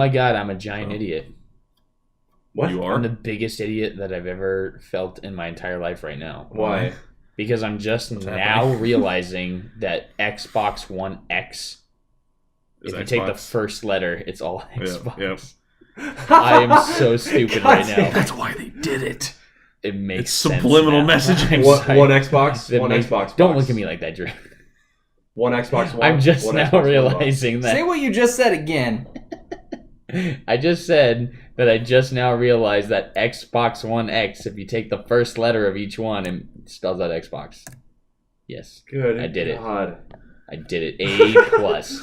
my God, I'm a giant idiot. What? You are? I'm the biggest idiot that I've ever felt in my entire life right now. Why? Because I'm just now realizing that Xbox One X, if you take the first letter, it's all Xbox. Yep. I am so stupid right now. That's why they did it. It makes It's sense subliminal now. messaging. I'm One sorry. Xbox? It One makes- Xbox. Don't box. look at me like that, Drew. One Xbox One. I'm just one now Xbox One realizing Say that. what you just said again. I just said that I just now realized that Xbox One X, if you take the first letter of each one, it spells out Xbox. Yes, Good. I did it. God. I did it. A plus,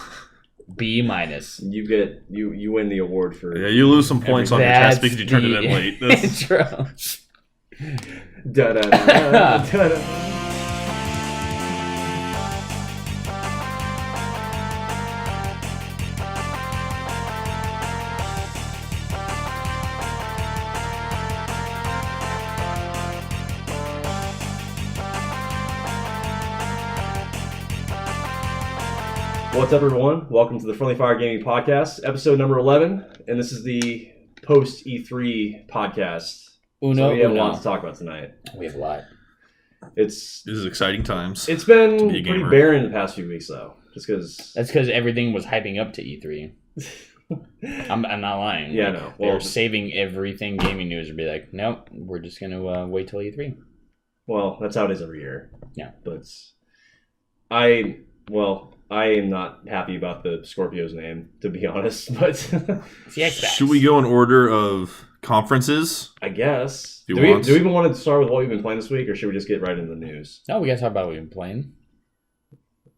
B minus. You win the award for. Yeah, you lose some points on your test That's because you turned it in the late. That's- intro. Da, da, da, da, da, da. What's up, everyone? Welcome to the Friendly Fire Gaming Podcast, episode number 11, and this is the post E3 podcast. So we have a lot to talk about tonight. We have a lot. It's This is exciting times. It's been To be a pretty gamer. barren the past few weeks, though, just because. That's because everything was hyping up to E3. I'm not lying. Yeah, Like, no. They Well, were saving everything gaming news and be like, nope, we're just going to wait till E3. Well, that's how it is every year. Yeah. But I am not happy about the Scorpio's name, to be honest. But It's the Xbox. Should we go in order of conferences? I guess. You Do we want- even want to start with what we've been playing this week, or should we just get right into the news? No, we got to talk about what we've been playing.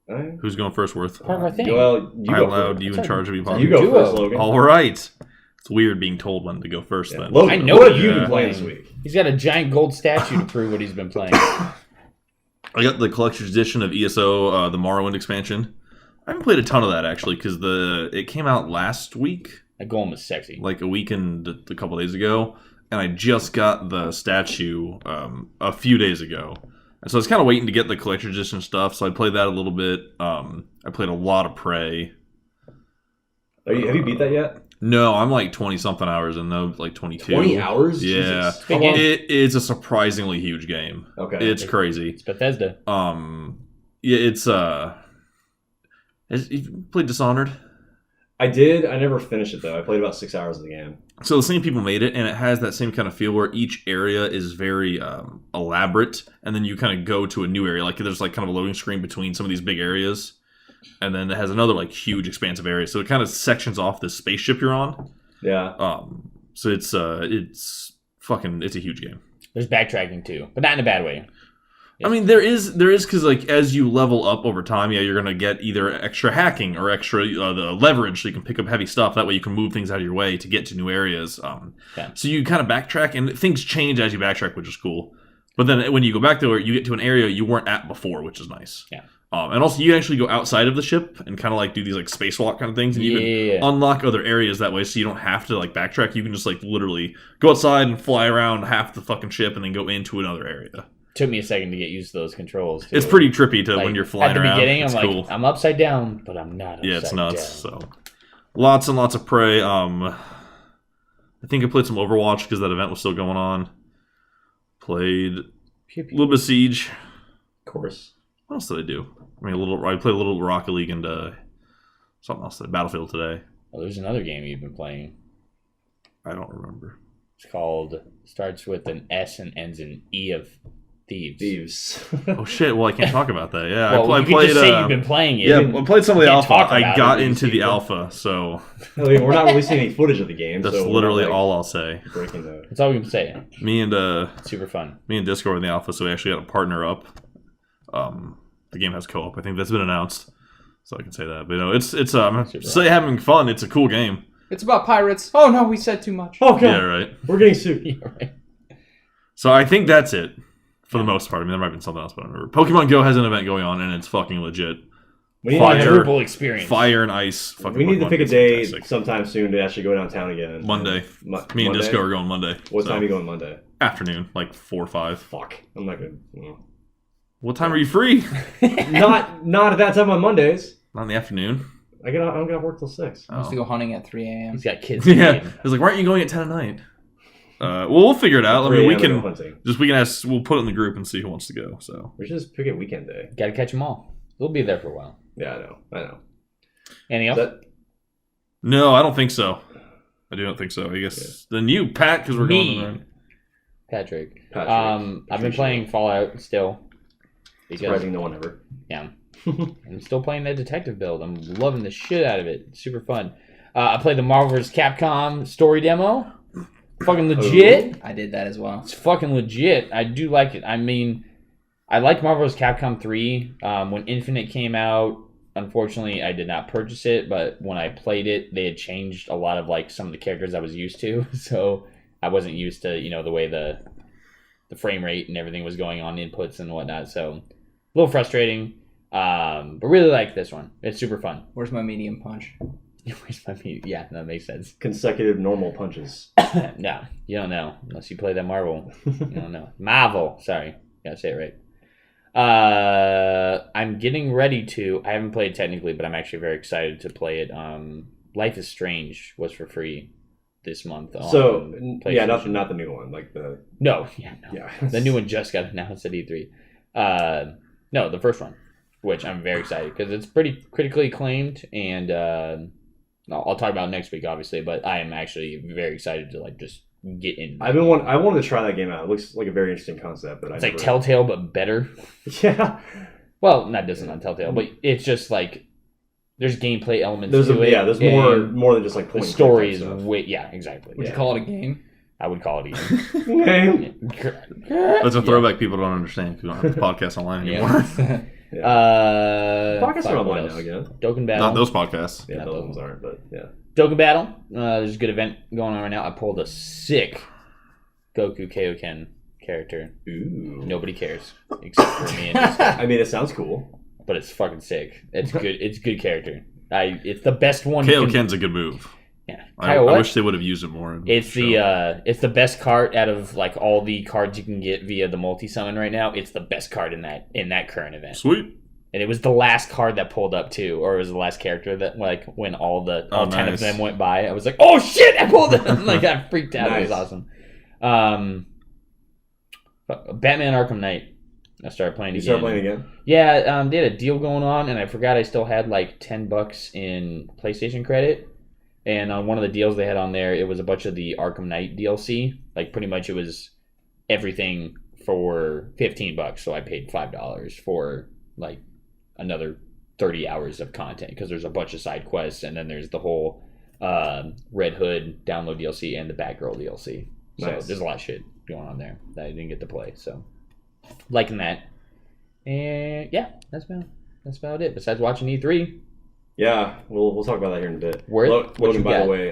All right. Who's going first, Worth? Part of our thing. Well, you I go allowed first. you in That's charge of your our- You podcast. go Duo. first, Logan. All right. It's weird being told when to go first Yeah. then. Logan, I know what what have you you've been been playing playing. this week? He's got a giant gold statue to prove what he's been playing. I got the collector's edition of ESO, the Morrowind expansion. I haven't played a ton of that actually because it came out last week, That golem is sexy. like a week and a couple days ago, and I just got the statue a few days ago. And so I was kind of waiting to get the collector's edition stuff, so I played that a little bit. I played a lot of Prey. Have you beat that yet? No, I'm like 20-something hours in, though, like 22. 20 hours? Yeah. Jesus. How long? It's a surprisingly huge game. Okay. It's crazy. It's Bethesda. Yeah, it's you played Dishonored? I did. I never finished it, though. I played about 6 hours of the game. So the same people made it, and it has that same kind of feel where each area is very elaborate, and then you kind of go to a new area. Like there's like kind of a loading screen between some of these big areas, and then it has another like huge expansive area. So it kind of sections off this spaceship you're on. Yeah. So it's a huge game. There's backtracking too, but not in a bad way. I mean, there is because like as you level up over time, yeah, you're gonna get either extra hacking or extra the leverage, so you can pick up heavy stuff. That way, you can move things out of your way to get to new areas. Yeah. So you kind of backtrack, and things change as you backtrack, which is cool. But then when you go back there, you get to an area you weren't at before, which is nice. Yeah. And also, you can actually go outside of the ship and kind of like do these like spacewalk kind of things, and you Yeah. can unlock other areas that way, so you don't have to like backtrack. You can just like literally go outside and fly around half the fucking ship, and then go into another area. Took me a second to get used to those controls. Too. It's pretty trippy to Like, when you're flying at the around. beginning. It's I'm like, cool. I'm upside down, but I'm not. Yeah, it's upside nuts. down. So, lots and lots of Prey. I think I played some Overwatch because that event was still going on. Played a Pew, pew. little bit of Siege. Of course. What else did I do? I played a little Rocket League and something else. Battlefield today. Well, there's another game you've been playing. I don't remember. It's called starts with an S and ends in E of Thieves. Thieves. Oh shit! Well, I can't talk about that. Yeah, Well, I you played. can just say you've been playing it. Yeah, I played some of the Can't alpha. talk about I it got with into these the people. alpha, so I mean, we're not releasing any footage of the game. that's so we're literally not, like, all I'll say. breaking the. That's all we can say. Me and It's super fun. Discord in the alpha, so we actually got to partner up. The game has co-op. I think that's been announced, so I can say that. But it's having fun. It's a cool game. It's about pirates. Oh no, we said too much. Oh, God. Yeah, right. We're getting sued. You're right. So I think that's it for the most part. I mean, there might have been something else, but I don't remember. Pokemon Go has an event going on, and it's fucking legit. We need, Fire. to, Quadruple experience. Fire and ice. Fucking we need to Pokemon. pick a It's day fantastic. sometime soon to actually go downtown again. Monday. Me and Monday? Disco are going Monday. What so time are you going Monday? Afternoon, like 4 or 5. Fuck. I'm not good. What time are you free? Not at that time on Mondays. Not in the afternoon. I don't get off work till 6. I used to go hunting at 3 a.m. He's got kids. Yeah, I was like, why aren't you going at 10 at night? Well, we'll figure it out. I mean, we can ask. We'll put it in the group and see who wants to go. So we should just pick a weekend day. Got to catch them all. We'll be there for a while. Yeah, I know. Anything else? No, I don't think so. I do not think so. I guess then you, Pat, because we're going around. Patrick. I've been playing Fallout still. Surprising no one ever. Yeah. I'm still playing that detective build. I'm loving the shit out of it. It's super fun. I played the Marvel vs. Capcom story demo. Fucking legit. I did that as well. It's fucking legit. I do like it. I mean, I like Marvel vs. Capcom 3. When Infinite came out, unfortunately, I did not purchase it, but when I played it, they had changed a lot of like some of the characters I was used to. So I wasn't used to, the way the frame rate and everything was going on, inputs and whatnot. So a little frustrating. But really like this one. It's super fun. Where's my medium punch? Where's my medium? Yeah, that makes sense. Consecutive normal punches. No, you don't know unless you play that Marvel. You don't know. Marvel. Sorry, gotta say it right. I'm getting ready to. I haven't played technically, but I'm actually very excited to play it. Life is Strange was for free this month. So yeah, not the new one, like the the new one just got announced at E3. No, the first one, which I'm very excited because it's pretty critically acclaimed, and I'll talk about it next week, obviously. But I am actually very excited to just get in. I wanted to try that game out. It looks like a very interesting concept, but it's like Telltale but better. Yeah. Well, not Telltale, but it's just like there's gameplay elements to it. Yeah, there's more than just like the story is exactly. Would you call it a game? I would call it a game. That's a throwback people don't understand because we don't have the podcast online anymore. Podcasts are online now again. Dokkan Battle. Not those podcasts. Yeah, those ones aren't, but yeah. Dokkan Battle. There's a good event going on right now. I pulled a sick Goku Kaioken character. Ooh. Nobody cares except for me and this guy. I mean, it sounds cool, but it's fucking sick. It's good. It's a good character. It's the best one. Kaioken's a good move. Yeah, I wish they would have used it more. It's the best card out of like all the cards you can get via the multi summon right now. It's the best card in that current event. Sweet. And it was the last card that pulled up too, or it was the last character that like when all 10 of them went by, I was like, oh shit, I pulled them. Like I freaked out. Nice. It was awesome. Batman Arkham Knight. I started playing again. You started playing again? Yeah, they had a deal going on, and I forgot I still had like $10 in PlayStation credit. And on one of the deals they had on there, it was a bunch of the Arkham Knight DLC. Like pretty much it was everything for $15. So I paid $5 for like another 30 hours of content because there's a bunch of side quests, and then there's the whole Red Hood download DLC and the Batgirl DLC. So nice. There's a lot of shit going on there that I didn't get to play. So liking that. And yeah, that's about it. Besides watching E3. Yeah, we'll talk about that here in a bit. Logan, by the way,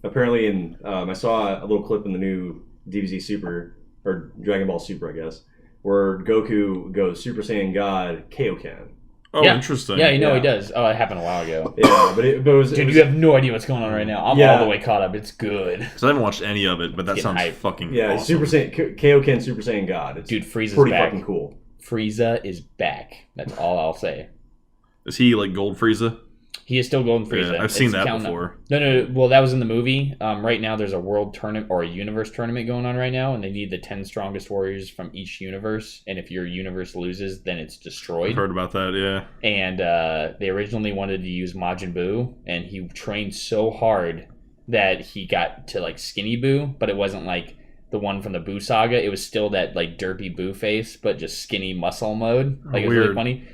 apparently I saw a little clip in the new DBZ Super, or Dragon Ball Super, I guess, where Goku goes Super Saiyan God Kaioken. Oh, yeah. Interesting. Yeah, he does. Oh, it happened a while ago. Yeah, but it was... Dude, you have no idea what's going on right now. I'm all the way caught up. It's good. So I haven't watched any of it, but that sounds fucking awesome. Super Saiyan, Kaioken Super Saiyan God. It's Frieza's pretty back. Fucking cool. Frieza is back. That's all I'll say. Is he like Gold Frieza? He is still Golden Frieza. Yeah, I've seen that before. No. Well, that was in the movie. Right now, there's a world tournament or a universe tournament going on right now, and they need the 10 strongest warriors from each universe. And if your universe loses, then it's destroyed. I've heard about that, yeah. And they originally wanted to use Majin Buu, and he trained so hard that he got to like Skinny Buu, but it wasn't like the one from the Buu saga. It was still that like derpy Buu face, but just skinny muscle mode. Like it was really funny.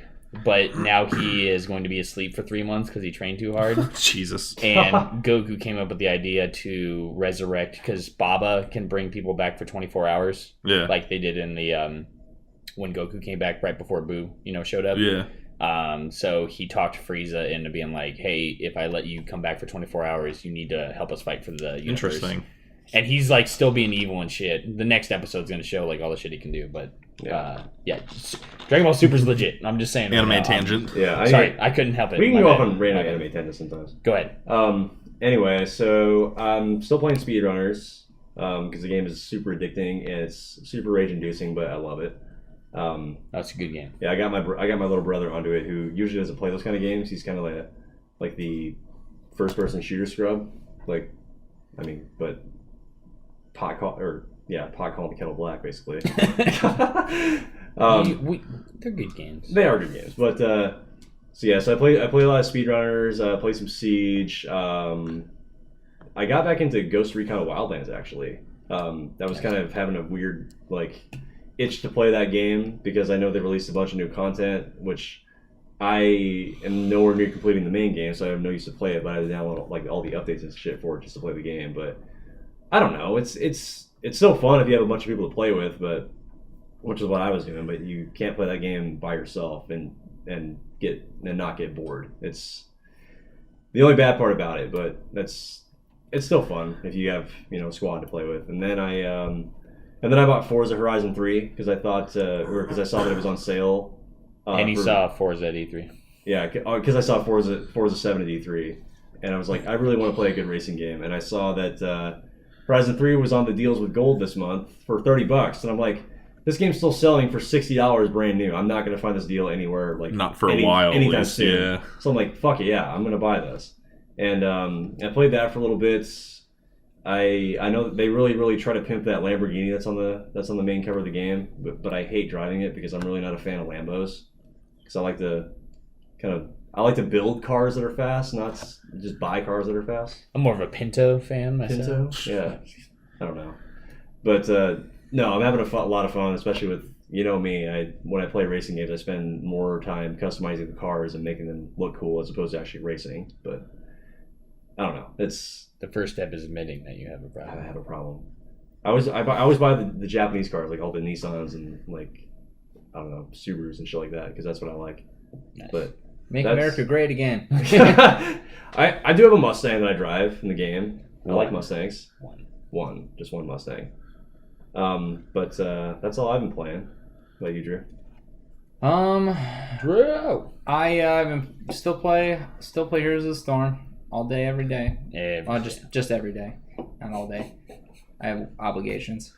But now he is going to be asleep for 3 months because he trained too hard. Jesus. And Goku came up with the idea to resurrect, because Baba can bring people back for 24 hours. Yeah. Like they did in the when Goku came back right before Buu, showed up. Yeah. So he talked Frieza into being like, hey, if I let you come back for 24 hours, you need to help us fight for the universe. Interesting. And he's like still being evil and shit. The next episode's going to show like all the shit he can do, but Dragon Ball Super's legit. I'm just saying. Anime tangent. Sorry, I couldn't help it. We can go off on random anime tangents sometimes. Go ahead. Anyway, so I'm still playing Speedrunners because the game is super addicting and it's super rage-inducing, but I love it. That's a good game. Yeah, I got my little brother onto it who usually doesn't play those kind of games. He's kind of like like the first-person shooter scrub. Like, I mean, but pot calling the kettle black, basically. They're good games. They are good games, but so I play a lot of speedrunners. Play some Siege. I got back into Ghost Recon Wildlands actually. That was kind of having a weird itch to play that game because I know they released a bunch of new content, which I am nowhere near completing the main game, so I have no use to play it. But I download all the updates and shit for it just to play the game. But I don't know. It's still fun if you have a bunch of people to play with, but which is what I was doing. But you can't play that game by yourself and not get bored. It's the only bad part about it, but it's still fun if you have a squad to play with. And then I bought Forza Horizon 3 because I thought because I saw that it was on sale. And you saw Forza at E3. Yeah, because I saw Forza 7 at E3, and I was like, I really want to play a good racing game. And I saw that Horizon 3 was on the deals with Gold this month for $30, and I'm like, this game's still selling for $60 brand new. I'm not going to find this deal anywhere not for a while anytime at least, soon. yeah. So I'm like, fuck it, yeah, I'm going to buy this. And I played that for a little bit. I know that they really try to pimp that Lamborghini that's on the main cover of the game, but I hate driving it because I'm really not a fan of Lambos. Because I like to build cars that are fast, not just buy cars that are fast. I'm more of a Pinto fan myself. Pinto? Yeah, I don't know, but no, I'm having a lot of fun, especially with me. When I play racing games, I spend more time customizing the cars and making them look cool as opposed to actually racing. But I don't know. It's the first step is admitting that you have a problem. I have a problem. I always buy the Japanese cars, like all the Nissans and I don't know, Subarus and shit like that, because that's what I like. Nice. But Make America great again. I do have a Mustang that I drive in the game. I like Mustangs. Just one Mustang. But that's all I've been playing. What about you, Drew? Drew. I been still play Heroes of the Storm all day, every day. Just every day, not all day. I have obligations.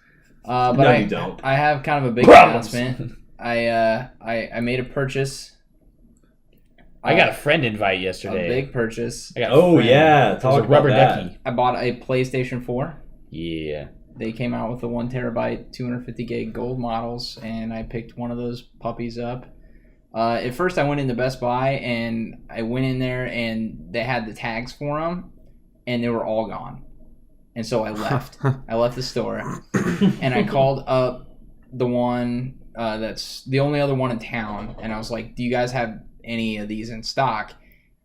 But no, you don't. I have kind of a big announcement. I made a purchase. I got a friend invite yesterday. A big purchase. I got a friend. Yeah, it was a rubber ducky. I bought a PlayStation 4. Yeah. They came out with the 1 terabyte, 250 gig gold models, and I picked one of those puppies up. At first, I went into Best Buy, and I went in there, and they had the tags for them, and they were all gone. And so I left. I left the store, and I called up the one that's the only other one in town, and I was like, do you guys have any of these in stock?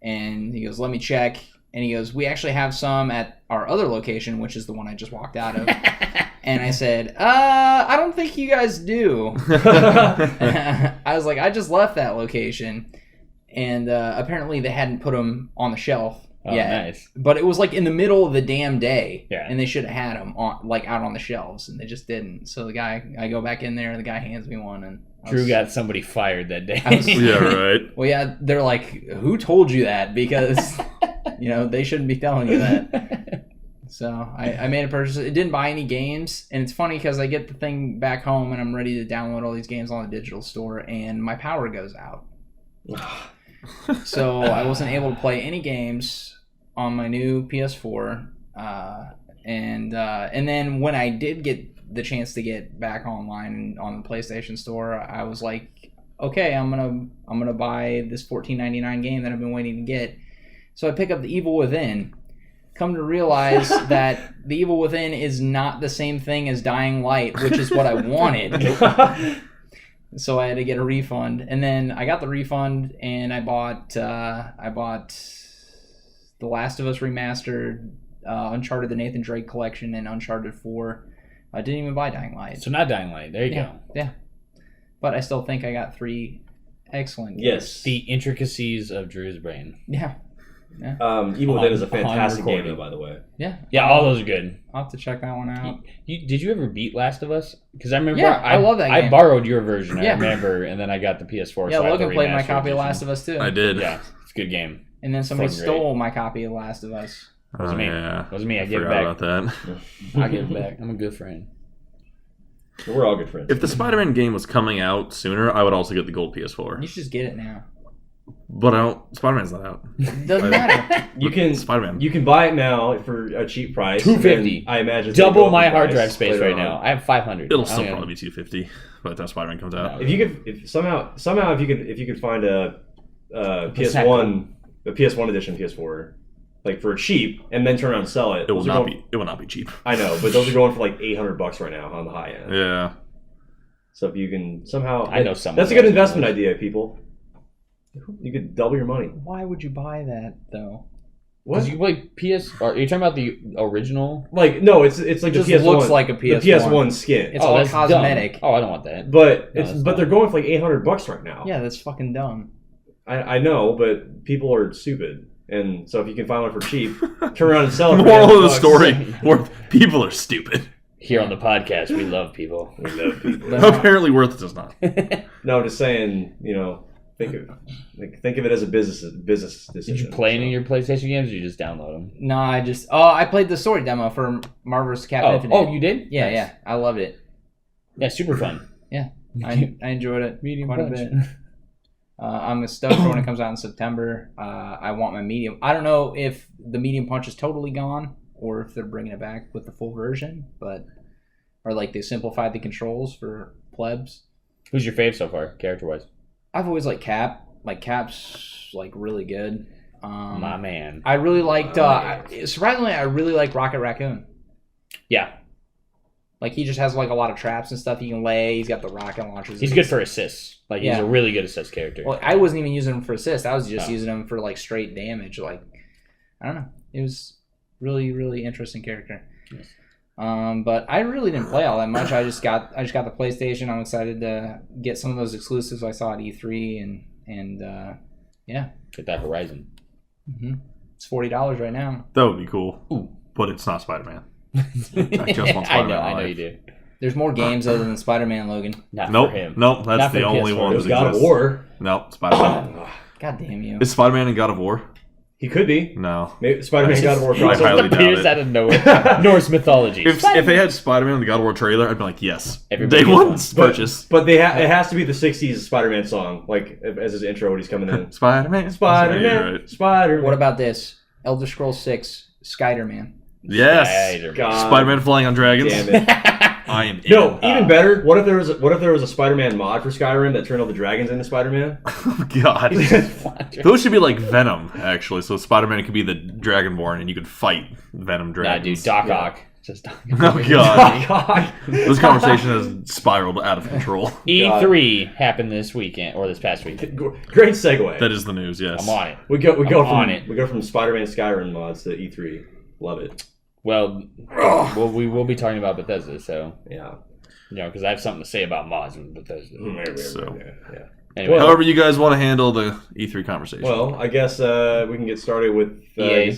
And he goes, let me check. And he goes, we actually have some at our other location, which is the one I just walked out of. And I said, I don't think you guys do. I was like, I just left that location. And apparently they hadn't put them on the shelf yet. Nice. But it was like in the middle of the damn day. Yeah. And they should have had them out on the shelves, and they just didn't. So I go back in there, and the guy hands me one, and Drew got somebody fired that day. Yeah, right. Well, yeah, they're like, who told you that? Because, they shouldn't be telling you that. So I made a purchase. It didn't buy any games. And it's funny because I get the thing back home and I'm ready to download all these games on the digital store, and my power goes out. So I wasn't able to play any games on my new PS4. And then when I did get the chance to get back online on the PlayStation Store, I was like, okay, I'm gonna buy this $14.99 game that I've been waiting to get. So I pick up The Evil Within. Come to realize that The Evil Within is not the same thing as Dying Light, which is what I wanted. So I had to get a refund, and then I got the refund, and I bought The Last of Us Remastered, Uncharted: The Nathan Drake Collection, and Uncharted 4. I didn't even buy Dying Light. So not Dying Light. There you go. Yeah. But I still think I got 3 excellent games. Yes. The intricacies of Drew's brain. Yeah. Evil Within is a fantastic game, though, by the way. Yeah. Yeah, all those are good. I'll have to check that one out. Did you ever beat Last of Us? Because I remember I love that game. I borrowed your version, I Yeah. remember, and then I got the PS4. Yeah, so Logan played my remastered copy of edition. Last of Us too. I did. Yeah, it's a good game. And then somebody Fucking stole my copy of Last of Us. Wasn't me. Yeah. Wasn't me. I give it forgot back. about that. I'll give it back. I'm a good friend. We're all good friends. If the Spider-Man game was coming out sooner, I would also get the gold PS4. You should just get it now. But I don't. Spider-Man's not out. Doesn't matter. You can Spider-Man. You can buy it now for a cheap price. $250. and I imagine Double they go my up in hard price drive space later right on. now. I have 500. It'll I still don't even- probably be $250 by the time Spider-Man comes out. No. If somehow if you could find a That's not PS1 a PS1 edition PS4 like for cheap and then turn around and sell it. It will those are not going- be. It will not be cheap. I know, but those are going for like $800 right now on the high end. Yeah. So if you can somehow, I know someone that's a who good has investment one of idea, people. You could double your money. Why would you buy that though? Because you play PS. Are you talking about the original? Like no, it's like Just the PS1. looks like a The PS1. PS1 skin. It's all that's dumb. cosmetic. Oh, I don't want that. but No, it's that's but not. they're going for like $800 right now. Yeah, that's fucking dumb. I know, but people are stupid, and so if you can find one for cheap, turn around and sell it. For Moral of the $800. story: where people are stupid. Here on the podcast, we love people. We love people. They're not. Apparently, Worth does not. No, I'm just saying. Think of it as a business decision. Did you play any of your PlayStation games, or you just download them? No, I played the story demo for Marvel vs. Captain Infinite. Oh, you did? Yeah, Nice. yeah, I loved it. Yeah, super fun. I enjoyed it Medium quite punch. a bit. I'm stoked for when it comes out in September. I want my medium. I don't know if the medium punch is totally gone or if they're bringing it back with the full version, or like they simplified the controls for plebs. Who's your fave so far, character-wise? I've always liked Cap. Like Cap's like really good. My man. I really liked. Surprisingly, I really like Rocket Raccoon. Yeah, Like he just has like a lot of traps and stuff he can lay. He's got the rocket launchers. he's good for assists. Like he's Yeah. a really good assist character. Well, I wasn't even using him for assist. I was just Oh. using him for like straight damage. Like I don't know. It was really really interesting character. Yes. But I really didn't play all that much. I just got the PlayStation. I'm excited to get some of those exclusives I saw at E3 and yeah. Get that Horizon. It's $40 right now. That would be cool. Ooh. But it's not Spider-Man. I just want Spider-Man I know alive. you do. There's more games other than Spider-Man, Logan. Not Nope. for him. Nope. That's Not for the only PS4. one It that was God of exists. War. Nope. Spider-Man. God damn you. Is Spider-Man in God of War? He could be. No. Maybe Spider-Man God of War I highly crossover. doubt appears it. out of nowhere. Norse mythology. If they had Spider-Man in the God of War trailer, I'd be like, yes. Everybody Day gets one one. purchase. But it has to be the '60s Spider-Man song, like as his intro when he's coming in. Spider-Man. Spider-Man, Yeah, right. Spider-Man. What about this? Elder Scrolls 6, Skyder-Man. Yes. Spider-Man. God. Spider-Man flying on dragons. Damn it. I am No, in. even better. What if there was a Spider-Man mod for Skyrim that turned all the dragons into Spider-Man? Oh, God. Those should be like Venom, actually. So Spider-Man could be the Dragonborn, and you could fight Venom Nah, dragons. dude, Doc Yeah. Ock. Just Doc Oh, God. God. This conversation has spiraled out of control. E3 happened this weekend or this past week. Great segue. That is the news, yes. I'm on it. we go I'm on from it. we go from Spider-Man Skyrim mods to E3. Love it. Well, we will be talking about Bethesda, so Yeah. because I have something to say about mods with Bethesda. So. Yeah. Anyway, However you guys want to handle the E3 conversation. Well, I guess we can get started with EA.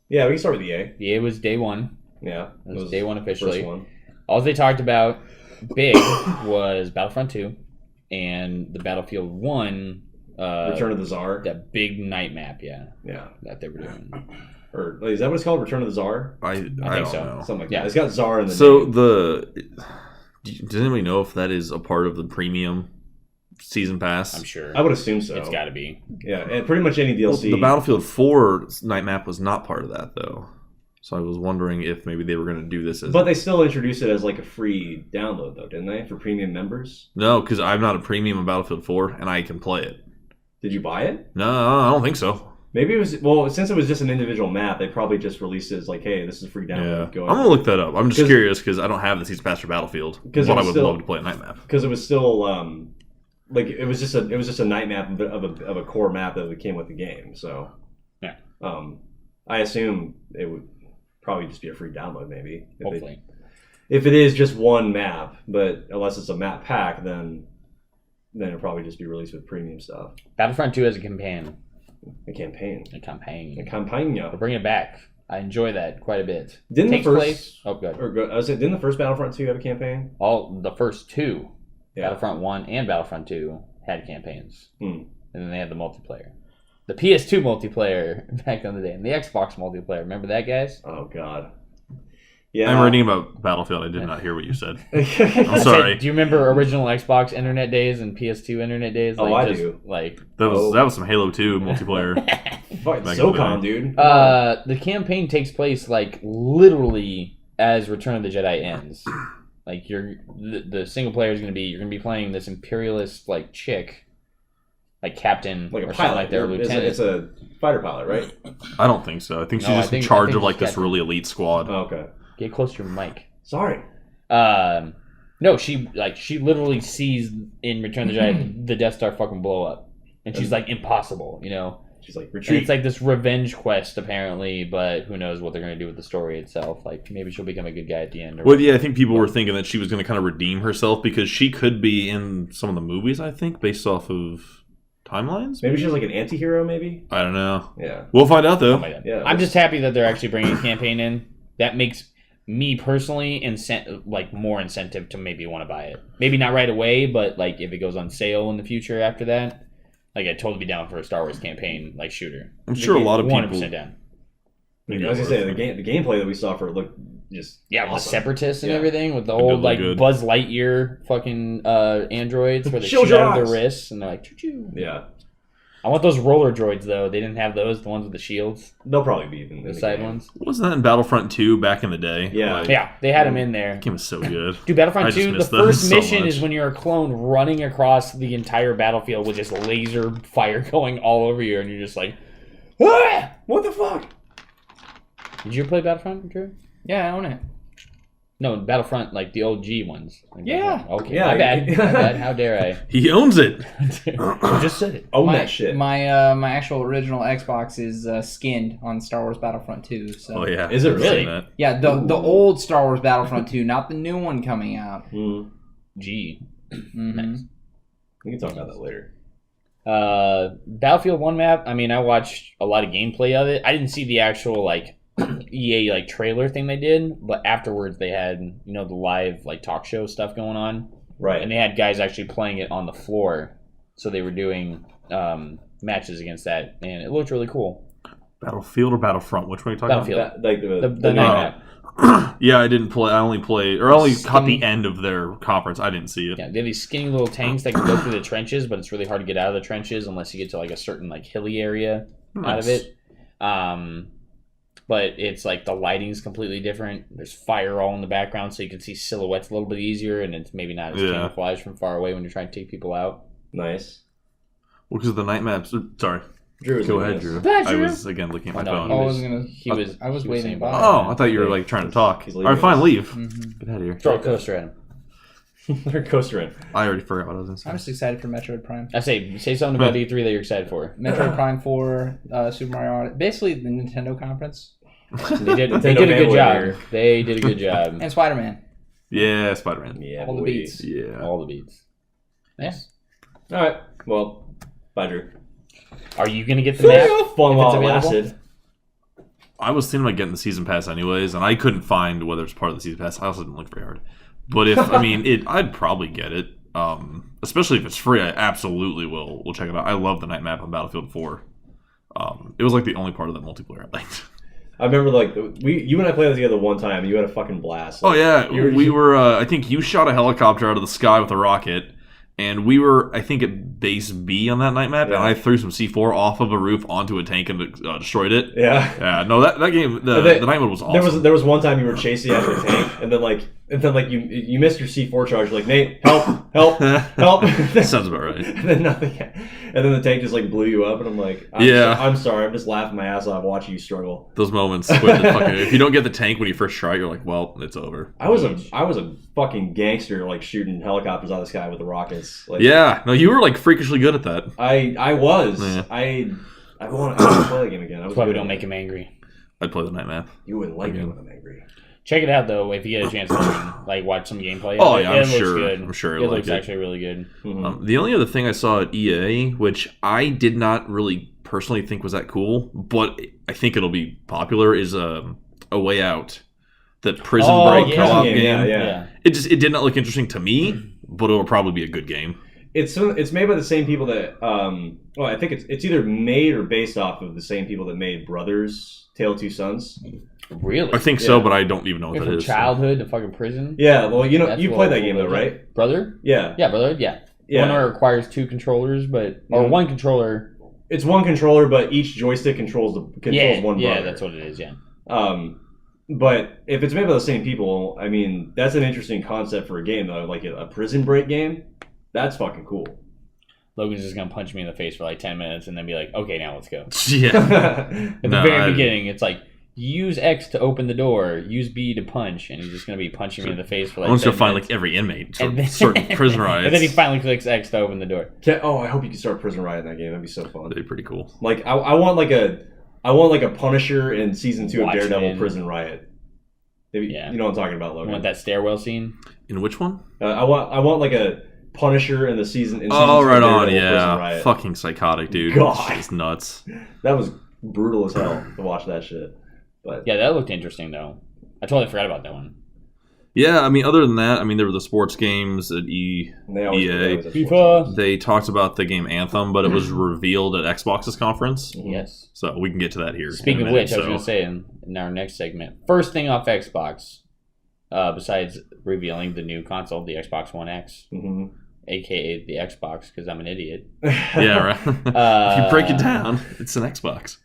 Yeah, we can start with EA. it was day one. Yeah, It was day one the officially. First one. All they talked about big was Battlefront 2 and the Battlefield 1. Return of the Tsar. That big night map, yeah, Yeah. that they were doing. Or is that what it's called? Return of the Tsar? I think don't so. know. Something like Yeah. that. It's got Tsar in the So name. does anybody know if that is a part of the premium season pass? I'm sure. I would assume so. It's got to be. Yeah, and pretty much any Well, DLC. the Battlefield 4 night map was not part of that, though. So I was wondering if maybe they were going to do this as... But they still introduced it as like a free download, though, didn't they? For premium members. No, because I'm not a premium of Battlefield 4, and I can play it. Did you buy it? No, I don't think so. Maybe it was. Well, since it was just an individual map, they probably just released it as like, hey, this is a free Yeah. download. Go I'm going to look that up. I'm just 'Cause- curious because I don't have the season pass for Battlefield. But 'Cause it I was would still- love to play a night map. because it was still like it was just a night map of a core map that came with the game. So Yeah. I assume it would probably just be a free download, maybe. Hopefully. If it is just one map, but unless it's a map pack, then it'll probably just be released with premium stuff. Battlefront 2 has a campaign. A campaign. A campaign. A campaigna. We're bringing it back. I enjoy that quite a bit. Didn't Takes the first place. Oh, good. didn't the first Battlefront 2 have a campaign? All the first two, Yeah. Battlefront 1 and Battlefront 2, had campaigns. Hmm. And then they had the multiplayer. The PS2 multiplayer back in the day, and the Xbox multiplayer. Remember that, guys? Oh God. Yeah. I'm reading about Battlefield. I did not hear what you said. I'm I sorry. said, do you remember original Xbox internet days and PS2 internet days? Oh, I do. Like, That was some Halo 2 multiplayer. Fucking Back in the SOCOM, day. dude. the campaign takes place like literally as Return of the Jedi ends. Like the single player is you're gonna be playing this imperialist like chick, like captain Like a or something pilot. like that, or lieutenant. It's a fighter pilot, right? I don't think so. I think she's No, I just in think- I charge think of like she's this captain. really elite squad. Oh, okay. Get close to your mic. Sorry. No, she literally sees in Return of the Jedi the Death Star fucking blow up, and she's like impossible, you know. She's like, And retreat. it's like this revenge quest apparently, but who knows what they're gonna do with the story itself? Like maybe she'll become a good guy at the end. Or Well, yeah, I think people were thinking that she was going to kind of redeem herself because she could be in some of the movies, I think, based off of timelines. Maybe she's like an anti-hero, maybe? I don't know. Yeah. We'll find out, Oh though. my God. Yeah, I'm just happy that they're actually bringing a campaign in. That makes me personally more incentive to maybe want to buy it. Maybe not right away, but like if it goes on sale in the future after that, like I'd totally be down for a Star Wars campaign like shooter. I'm sure a lot of people... 100% down. I was gonna say the gameplay that we saw for it looked just Yeah, with the awesome. separatists and Yeah. everything, with the It did old look like good. Buzz Lightyear fucking androids where they Shield shoot your out of eyes. their wrists and they're like choo choo. Yeah, I want those roller droids though. They didn't have those, the ones with the shields, they'll probably be in the the side game. ones. Wasn't that in Battlefront 2 back in the day? Yeah. Like, Yeah, they had them in there. That game was so good. Dude, Battlefront I just 2, the miss those first so mission much. is when you're a clone running across the entire battlefield with just laser fire going all over you, and you're just like, ah! What the fuck? Did you ever play Battlefront, Drew? Yeah, I own it. No, Battlefront, like the OG ones. Like, Yeah. Okay, Yeah, my bad. yeah. My bad. How dare I? He owns it. I just said it. Own my, that shit. My actual original Xbox is skinned on Star Wars Battlefront 2. So Oh, yeah. Is it I've seen really? that. yeah, the old Star Wars Battlefront 2, not the new one coming out. Mm. G. Mhm. Nice. We can talk about that later. Battlefield 1 map, I mean, I watched a lot of gameplay of it. I didn't see the actual, like, EA, like, trailer thing they did, but afterwards they had, you know, the live, like, talk show stuff going on. Right. And they had guys actually playing it on the floor. So they were doing matches against that, and it looked really cool. Battlefield or Battlefront? Which one are you talking Battlefield. Like The night map. about? Yeah, I didn't play. I only caught the Skinny- end of their conference. I didn't see it. Yeah, they have these skinny little tanks that can go through the trenches, but it's really hard to get out of the trenches unless you get to, like, a certain, like, hilly area out of Nice. it. But it's like the lighting's completely different. There's fire all in the background, so you can see silhouettes a little bit easier, and it's maybe not as Yeah. camouflaged from far away when you're trying to take people out. Nice. Well, because the night maps. Sorry, Drew is go doing ahead, this. Drew. Go ahead, I Drew. was again looking at my Oh, no, phone. I was he was waving saying by. Oh, I thought you were like trying to talk. He's All leaving right, fine, us. leave. Mhm. Get out of here. Throw a coaster at him. They're coaster in. I already forgot what I was going to I'm say. just excited for Metroid Prime. I say something about E3 that you're excited for. Metroid Prime 4, Super Mario Odyssey. Basically, the Nintendo conference. They did a Nintendo good fanboy job. here. They did a good job. And Spider-Man. Yeah, Spider-Man. Yeah, All the boy. beats. Yeah. All the beats. Yes. All right. Well, bye, Drew. Are you gonna get the map? Fun If while it's it available? lasted. I was thinking about getting the season pass anyways, and I couldn't find whether it's part of the season pass. I also didn't look very hard. But if I mean I'd probably get it. Especially if it's free, I absolutely will. We'll check it out. I love the night map on Battlefield 4. It was like the only part of that multiplayer I liked. I remember like you and I played this together one time. And you had a fucking blast. Oh yeah, You were- we were. I think you shot a helicopter out of the sky with a rocket, and we were, I think, at base B on that night map, Yeah. and I threw some C4 off of a roof onto a tank and destroyed it. Yeah. Yeah, no, that game, the night mode was awesome. There was one time you were chasing after a tank, and then you missed your C4 charge. Like, Nate, help, help, help. Sounds about right. And then nothing. And then the tank just like blew you up, and I'm like, I'm sorry. I'm just laughing my ass off watching you struggle. Those moments with the fucking, if you don't get the tank when you first try, you're like, well, it's over. I was a fucking gangster, like shooting helicopters out of the sky with the rockets. Like, Yeah, no, you were like freakishly good at that. I was. Yeah. I want to play the game again. That's why we don't make him angry. I'd play the night map. You wouldn't like me Again. when I'm angry. Check it out though if you get a chance to like watch some gameplay. Oh, It- yeah, it I'm looks sure. good. I'm sure it you'll looks like it. actually really good. Mhm. The only other thing I saw at EA, which I did not really personally think was that cool, but I think it'll be popular, is a Way Out, that Prison Break yeah. co-op Game, game. yeah. It did not look interesting to me, but it'll probably be a good game. it's made by the same people that well, I think it's either made or based off of the same people that made Brothers: Tale of Two Sons. Really? I think so, Yeah. but I don't even know what Went that from is. childhood to fucking prison. Yeah, well, you know, That's you a played that little game though, legit. right? Brother? Yeah, Yeah, brother. Yeah. The one yeah. where it requires 2 controllers, but or Mhm. 1 controller. It's one controller, but each joystick controls one brother. Yeah, that's what it is. Yeah. But if it's made by the same people, I mean, that's an interesting concept for a game though. Like a prison break game, that's fucking cool. Logan's just gonna punch me in the face for like 10 minutes and then be like, "Okay, now let's go." Yeah. At the No, very beginning, it's like use X to open the door, use B to punch, and he's just gonna be punching me in the face for like. I'm just 10 gonna find minutes. like every inmate, And then- certain prison riots. And then he finally clicks X to open the door. Oh, I hope you can start Prison Riot in that game. That'd be so fun. That'd be pretty cool. Like I want like a Punisher in season 2 of Daredevil Watchmen. Prison Riot. Maybe, Yeah. you know what I'm talking about, You Logan. want that stairwell scene? In which one? I want like a Punisher in season 2 Oh, of right Daredevil on. Prison Yeah. Riot. Fucking psychotic, dude. God. It's nuts. That was brutal as hell to watch that shit. But Yeah, that looked interesting though. I totally forgot about that one. Yeah, I mean, other than that, I mean, there were the sports games at they always EA. put that as a FIFA. sports They talked about the game Anthem, but it was revealed at Xbox's conference. game. Yes. So we can get to that here. Speaking in a of which, minute, I was going to say in our next segment, first thing off Xbox, besides revealing the new console, the Xbox One X, Mhm. aka the Xbox, because I'm an idiot. Yeah, right. If you break it down, it's an Xbox.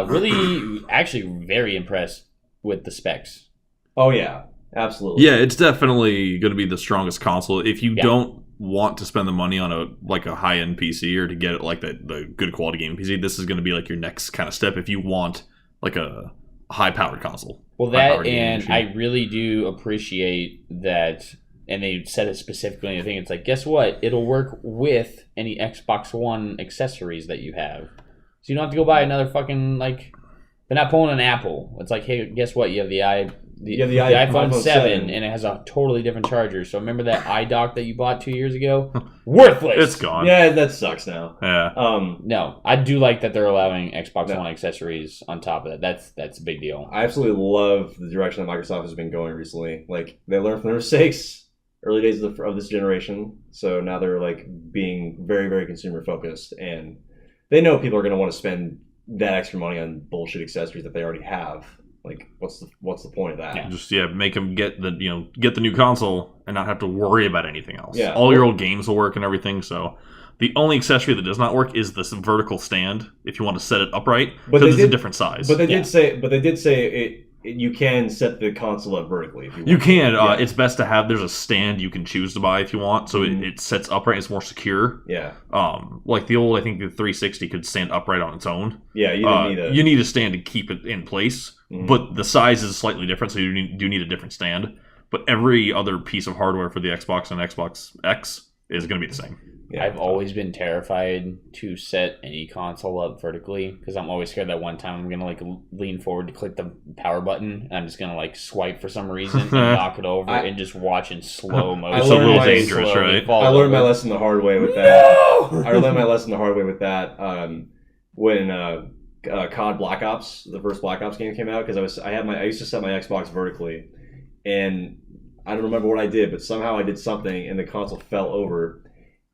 Really, actually, very impressed with the specs. Oh yeah, absolutely. Yeah, it's definitely going to be the strongest console. If you Yeah. don't want to spend the money on a high end PC or to get it like the good quality gaming PC, this is going to be like your next kind of step. If you want like a high powered console. Well, High-powered that gaming and machine. I really do appreciate that. And they said it specifically in the thing. It's like, guess what? It'll work with any Xbox One accessories that you have. So you don't have to go buy another fucking, like, they're not pulling an Apple. It's like, hey, guess what? You have the iPhone 7, and it has a totally different charger. So remember that iDock that you bought 2 years ago? Worthless! It's gone. Yeah, that sucks now. Yeah. No, I do like that they're allowing Xbox No. One accessories on top of that. That's a big deal. I absolutely love the direction that Microsoft has been going recently. Like they learned from their mistakes early days of this generation, so now they're like being very, very consumer focused, and they know people are going to want to spend that extra money on bullshit accessories that they already have. Like, what's the point of that? Yeah. Just make them get the new console and not have to worry about anything else. Yeah. All your old games will work and everything. So the only accessory that does not work is this vertical stand. If you want to set it upright, But because they it's a did- different size. But they Yeah. did say it. You can set the console up vertically if you want. you can. Yeah. It's best to have. There's a stand you can choose to buy if you want, so Mhm. it sets upright. It's more secure. Yeah, Like the old, I think the 360 could stand upright on its own. yeah. You don't need a. You need a stand to keep it in place, Mhm. but the size is slightly different, so you do need a different stand. But every other piece of hardware for the Xbox and Xbox X is going to be the same. Yeah. I've always been terrified to set any console up vertically because I'm always scared that one time I'm gonna like lean forward to click the power button and I'm just gonna like swipe for some reason and knock it over and just watch in slow motion. It's a little dangerous, slowly right? fall I learned my over. lesson the hard way with that. I learned my lesson the hard way with that when COD Black Ops, the first Black Ops game came out, because I used to set my Xbox vertically, and I don't remember what I did, but somehow I did something and the console fell over,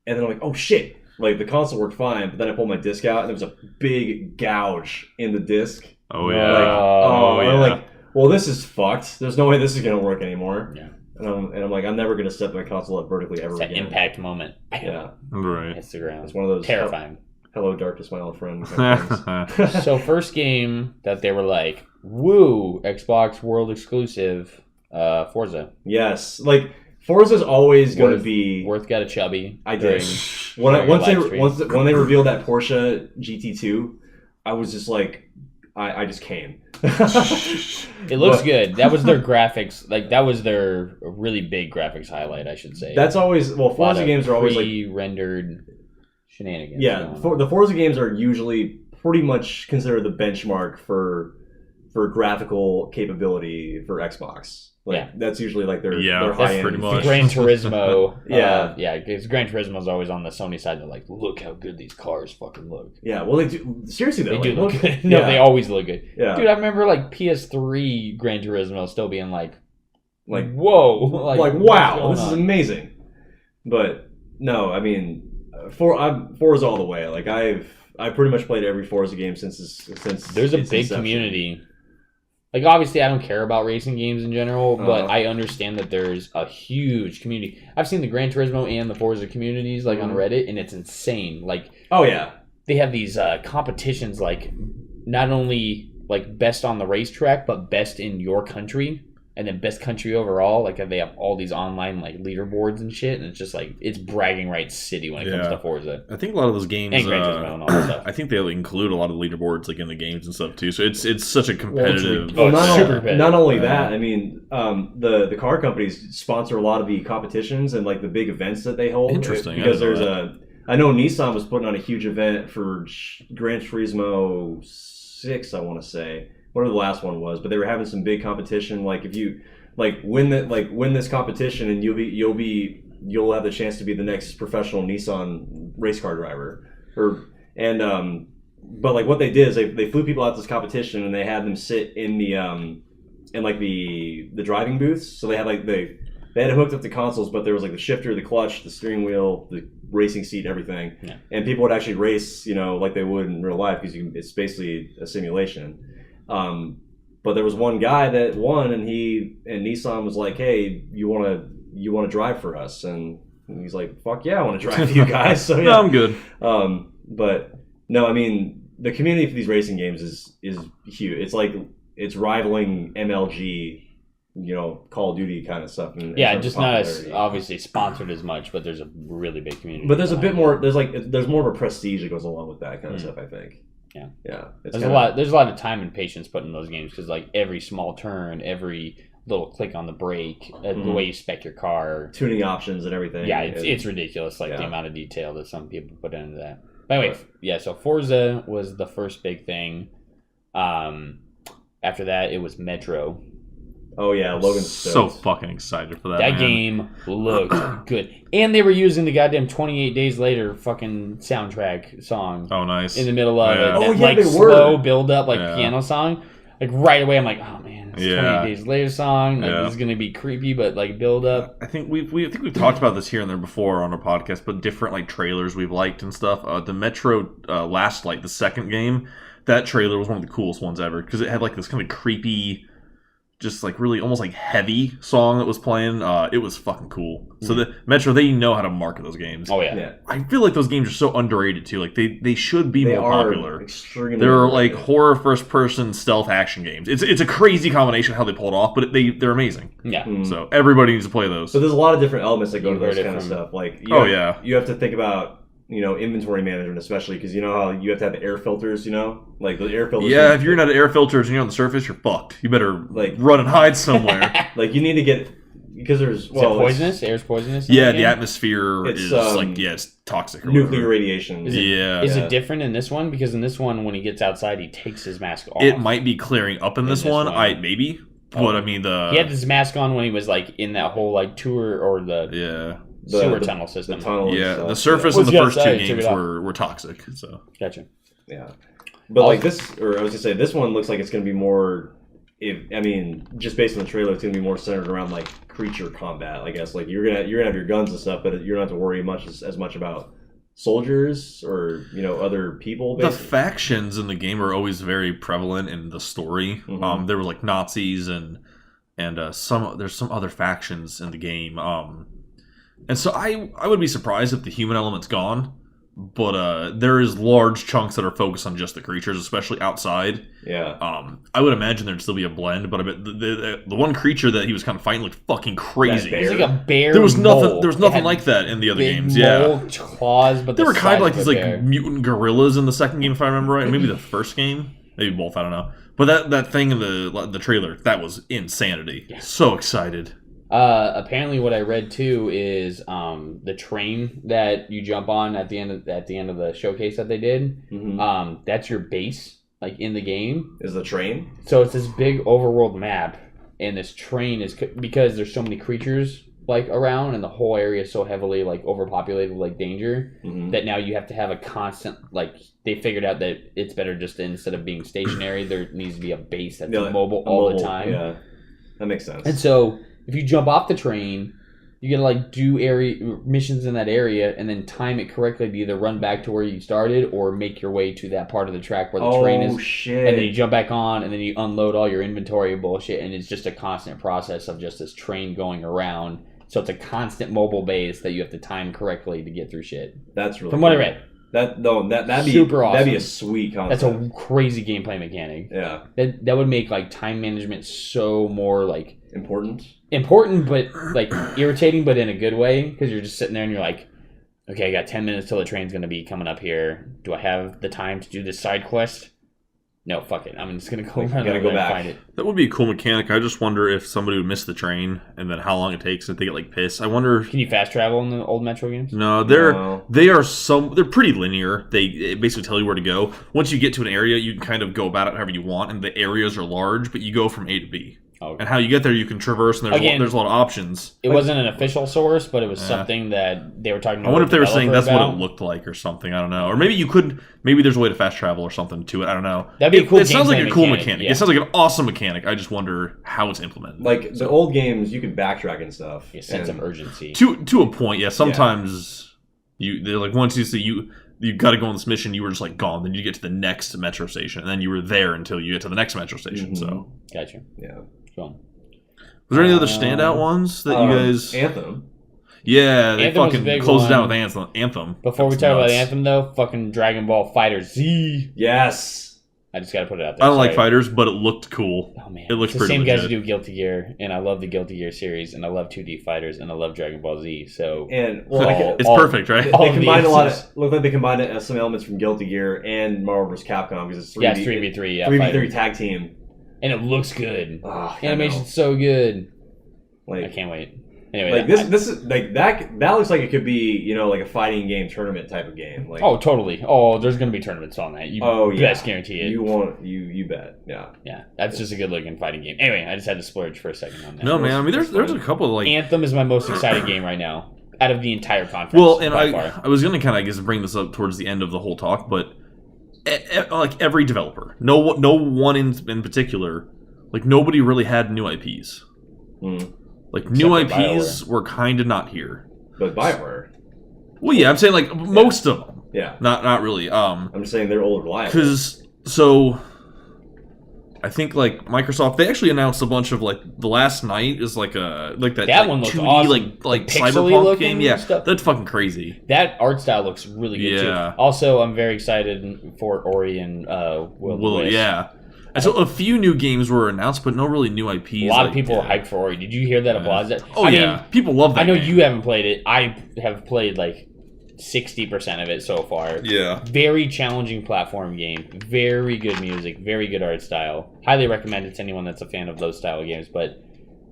and then I'm like, oh shit! Like the console worked fine, but then I pulled my disc out and there was a big gouge in the disc. Oh Like, yeah. oh, I'm like, well, this is fucked. There's no way this is gonna work anymore. Yeah. And I'm like, I'm never gonna set my console up vertically ever It's that again. impact moment. Yeah, Right. Hits the ground. it's one of those Terrifying. Hello, darkness, my old friend. kind of things. So first game that they were like, woo, Xbox World exclusive, Forza. Yes, like Forza's always going to Worth- be. Worth got a chubby. I did. during- When during your live stream. when they revealed that Porsche GT2, I was just like, I just came. It looks But- good. That was their graphics. Like that was their really big graphics highlight, I should say. That's always A lot Forza of games are always like pre-rendered shenanigans. yeah. going on. The Forza games are usually pretty much considered the benchmark for graphical capability for Xbox. Like Yeah. that's usually like their Yeah, their that's high end. pretty much. Gran Turismo. Yeah. yeah, because Gran Turismo's always on the Sony side. They're like, look how good these cars fucking look. Yeah, well they do seriously though. They do like, look good. No, yeah. they always look good. Yeah, Dude, I remember like PS3 Gran Turismo still being like, like whoa, like what's wow, going this is on? amazing. But no, I mean Forza all the way. Like I've pretty much played every Forza game since There's a its big inception. community. Like, obviously, I don't care about racing games in general, but Uh-huh. I understand that there's a huge community. I've seen the Gran Turismo and the Forza communities, like, on Reddit, and it's insane. Like, Oh yeah, they have these competitions, like, not only, like, best on the racetrack, but best in your country, and then best country overall. Like, they have all these online, like, leaderboards and shit, and it's just, like, it's bragging rights city when it comes Yeah. to Forza. I think a lot of those games, And Gran Turismo and all that stuff. I think they include a lot of leaderboards like in the games and stuff too. So it's such a competitive. Oh, it's not, super competitive. not only Yeah. that, I mean, the car companies sponsor a lot of the competitions and like the big events that they hold. Interesting, I Because didn't know there's I know Nissan was putting on a huge event for Gran Turismo 6, I want to say, whatever the last one was, but they were having some big competition. Like if you win this competition, and you'll have the chance to be the next professional Nissan race car driver. But like what they did is they flew people out to this competition and they had them sit in the in like the driving booths. So they had they had it hooked up to consoles, but there was like the shifter, the clutch, the steering wheel, the racing seat, everything. Yeah. And people would actually race, like they would in real life because it's basically a simulation. But there was one guy that won, and Nissan was like, "Hey, you want to drive for us?" And he's like, "Fuck yeah, I want to drive for you guys." So yeah, No, I'm good. But no, I mean the community for these racing games is huge. It's like it's rivaling MLG, Call of Duty kind of stuff. In Yeah, terms just of not as popularity. obviously sponsored as much, but there's a really big community. But there's a bit behind more. it. There's more of a prestige that goes along with that kind of stuff. I think. Yeah. Yeah. It's There's kinda- a lot of time and patience put in those games because like every small turn, every little click on the brake, the Mhm. way you spec your car. tuning options and everything. Yeah, and- it's ridiculous. Like the Yeah. amount of detail that some people put into that. But anyway, Right. yeah. So Forza was the first big thing. After that, it was Metro. Oh yeah, Logan's So stoked. fucking excited for that. That man. game looked good, and they were using the goddamn 28 Days Later fucking soundtrack song Oh, nice. in the middle of Yeah. it. Oh, That, yeah, like they slow were. build up, like Yeah. piano song. Like right away, I'm like, oh man, it's Yeah. 28 Days Later song. Like Yeah. this is gonna be creepy, but like build up. I think we've talked about this here and there before on our podcast, but different like trailers we've liked and stuff. The Metro Last Light, the second game, that trailer was one of the coolest ones ever because it had like this kind of creepy, just like really almost like heavy song that was playing. It was fucking cool. So the Metro, they know how to market those games. Oh yeah. Yeah, I feel like those games are so underrated too. Like they should be they more are popular. extremely. They're like underrated. horror first person stealth action games. It's a crazy combination how they pull it off, but they're amazing. Yeah. Mm. So everybody needs to play those. So there's a lot of different elements that go You to those heard it kind of from- stuff. Like Yeah. you have to think about inventory management, especially because you know how you have to have the air filters. Like the air filters. Yeah, if you're not at air filters and you're on the surface, you're fucked. You better Like- run and hide somewhere. like you need to get because there's Is it it's poisonous? Air's poisonous? in Yeah, that the game? atmosphere It's, is it's toxic. Or nuclear whatever. radiation. Is it- Yeah, Is Yeah. it different in this one? Because in this one, when he gets outside, he takes his mask off. it might be clearing up in this this one. one. Maybe, Oh. but I mean He had his mask on when he was like in that whole like tour or the yeah, sewer tunnel system. The tunnel. and yeah. stuff. The surface Once in the you first outside, two you took games it off. were toxic. So Gotcha. Yeah. But like Also- this, or I was gonna say, this one looks like it's gonna be more. Just based on the trailer, it's gonna be more centered around like creature combat. I guess like you're gonna have your guns and stuff, but you're not have to worry as much about soldiers or other people. the Basically. factions in the game are always very prevalent in the story. Mhm. There were like Nazis and there's some other factions in the game. And so I would be surprised if the human element's gone. But there is large chunks that are focused on just the creatures, especially outside. Yeah. I would imagine there'd still be a blend, but I bet the one creature that he was kind of fighting looked fucking crazy. That It was like a bear. There was mole. nothing. There was It nothing had like that in the other big games. Yeah, mole claws, but they the were kind of size like these a like bear. mutant gorillas in the second game, if I remember right. Maybe the first game, maybe both. I don't know. But that thing in the trailer, that was insanity. Yeah. So excited. Apparently, what I read too is the train that you jump on at the end of the showcase that they did. hmm That's your base, like in the game. Is the train? So it's this big overworld map, and this train is because there's so many creatures like around, and the whole area is so heavily like overpopulated with like danger hmm that now you have to have a constant like. They figured out that it's better just to, instead of being stationary, there needs to be a base that's mobile all the time. Yeah, that makes sense. And so if you jump off the train, You gotta like do area missions in that area and then time it correctly to either run back to where you started or make your way to that part of the track where the train is. Shit. And then you jump back on and then you unload all your inventory bullshit, and it's just a constant process of just this train going around. So it's a constant mobile base that you have to time correctly to get through shit. That's really From what I cool. read. That'd be Super awesome. That'd be a sweet concept. That's a crazy gameplay mechanic. Yeah. That would make like time management so more like Important, but like irritating, but in a good way, because you're just sitting there and you're like, okay, I got 10 minutes till the train's gonna be coming up here. Do I have the time to do this side quest? No, fuck it. I'm just gonna go Like, run gotta over go and back. find it. That would be a cool mechanic. I just wonder if somebody would miss the train and then how long it takes if they get like pissed. I wonder. Can you fast travel in the old Metro games? No, No. they're pretty linear. They basically tell you where to go. Once you get to an area, you can kind of go about it however you want, and the areas are large, but you go from A to B. Okay. And how you get there, you can traverse, and Again, there's a lot of options. It wasn't an official source, but it was Yeah. something that they were talking. To I wonder if they were the saying developer that's what about. it looked like or something. I don't know. Or maybe you could. Maybe there's a way to fast travel or something to it. I don't know. That'd be a cool It sounds like gameplay a cool mechanic, mechanic. yeah. It sounds like an awesome mechanic. I just wonder how it's implemented. like the old games, you could backtrack and stuff. A sense and- of urgency. To a point, yeah. Sometimes they're like once you see you got to go on this mission, you were just like gone. Then you get to the next metro station, and then you were there until you get to the next metro station. Mhm. So, Gotcha. Yeah. Cool. was there any other standout ones that you guys? Anthem. Yeah, they Anthem was a fucking big closed it down one. with Anthem. Before we That's talk about nuts. Anthem, though, fucking Dragon Ball Fighter Z. Yes. I just gotta put it out there. I don't like Sorry. fighters, but it looked cool. Oh man, It looks it's the pretty same guys who legit. do Guilty Gear, and I love the Guilty Gear series, and I love 2D fighters, and I love Dragon Ball Z. So And All- It's all- perfect, right? They all of the combined a lot of instances. look like they combined some elements from Guilty Gear and Marvel vs. Capcom because it's 3v, yeah, it's 3v3, yeah, 3v3 fighter. tag team. And it looks good. Oh, I Animation's so good. know. I like can't wait. Anyway, like this is like that looks like it could be like a fighting game tournament type of game. Like Oh, totally. Oh, there's gonna be tournaments on that. You best guarantee it. you bet. Yeah. Yeah, that's just a good looking fighting game. Anyway, I just had to splurge for a second on that. No, man. I mean, there's a couple of like. Anthem is my most excited game right now out of the entire conference. Well, and by far. I was gonna kind of, I guess, bring this up towards the end of the whole talk, but like every developer, no one in particular, like nobody really had new IPs. Mm. Like new Except for IPs were kind of not here. But BioWare. Well, yeah, I'm saying like most of them, Yeah. not really. I'm just saying they're old reliable. Because so I think like Microsoft, they actually announced a bunch of like the last night is like that That like, one looks 2D awesome. like Like pixely cyberpunk looking game. Yeah, stuff. that's fucking crazy. That art style looks really good Yeah. too. Also, I'm very excited for Ori and Will the Wisp. Yeah. And so a few new games were announced, but no really new IPs. A lot of like, people were yeah. hyped for Ori. Did you hear that applause? That Oh I yeah, mean, people love that. I know game. you haven't played it. I have played like 60% of it so far. Yeah. Very challenging platform game. Very good music. Very good art style. Highly recommend it to anyone that's a fan of those style of games. But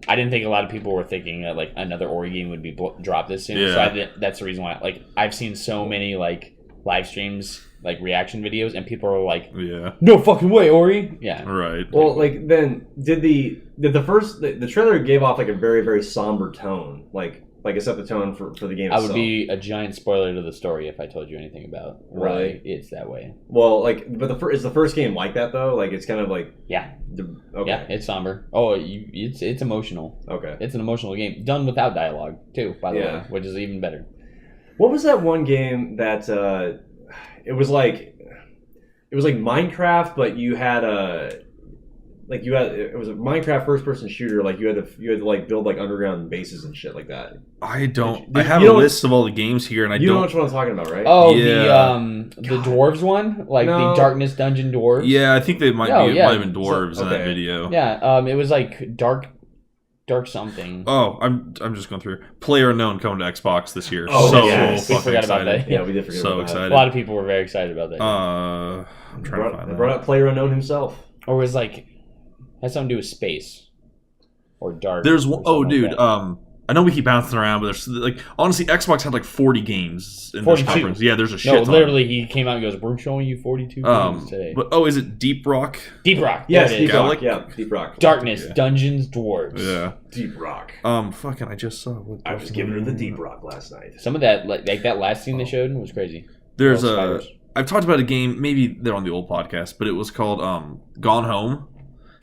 I didn't think a lot of people were thinking that like another Ori game would be dropped this soon. So Yeah. that's the reason why. Like I've seen so many like live streams, like reaction videos, and people are like, Yeah. "No fucking way, Ori!" Yeah. Right. Well, like then did the trailer gave off like a very very somber tone, like it set the tone for the game I itself. would be a giant spoiler to the story if I told you anything about why Really? it's that way. Well, like, but is the first game like that though? Like it's kind of like Yeah. okay, Yeah, it's somber. Oh, it's emotional. okay. It's an emotional game, done without dialogue too, by the Yeah. way, which is even better. What was that one game that it was like Minecraft, but you had it was a Minecraft first person shooter. Like you had to like build like underground bases and shit like that. I don't. You I have know a what- list of all the games here, and I You know don't. which one I'm talking about, right? Oh, Yeah. the dwarves one, like No. the Darkness Dungeon dwarves. Yeah, I think they might Oh, be. yeah. Might have been dwarves in that okay. video. Yeah, it was like dark something. Oh, I'm just going through. Player Unknown coming to Xbox this year. Oh, so yes. We fucking forgot about excited. that. Yeah, we did forget So about excited. A lot of people were very excited about that. I'm trying to Brought, find they that. brought up Player Unknown himself. Or it was like has something to do with space or dark. There's or one oh something like dude, that. I know we keep bouncing around, but there's like honestly, Xbox had like 40 games in this 42. conference. Yeah, there's a shit No, ton. literally, he came out and goes, "We're showing you 42 games today." But is it Deep Rock? Deep Rock. Yes, there it is. Deep Rock. Gallic? Yeah, Deep Rock. Darkness, Yeah. Dungeons, Dwarves. Yeah. Deep Rock. Fucking, I just saw. I was giving her the Deep Rock last night. Some of that, like that last scene they showed, was crazy. There's All a. spiders. I've talked about a game. Maybe they're on the old podcast, but it was called Gone Home.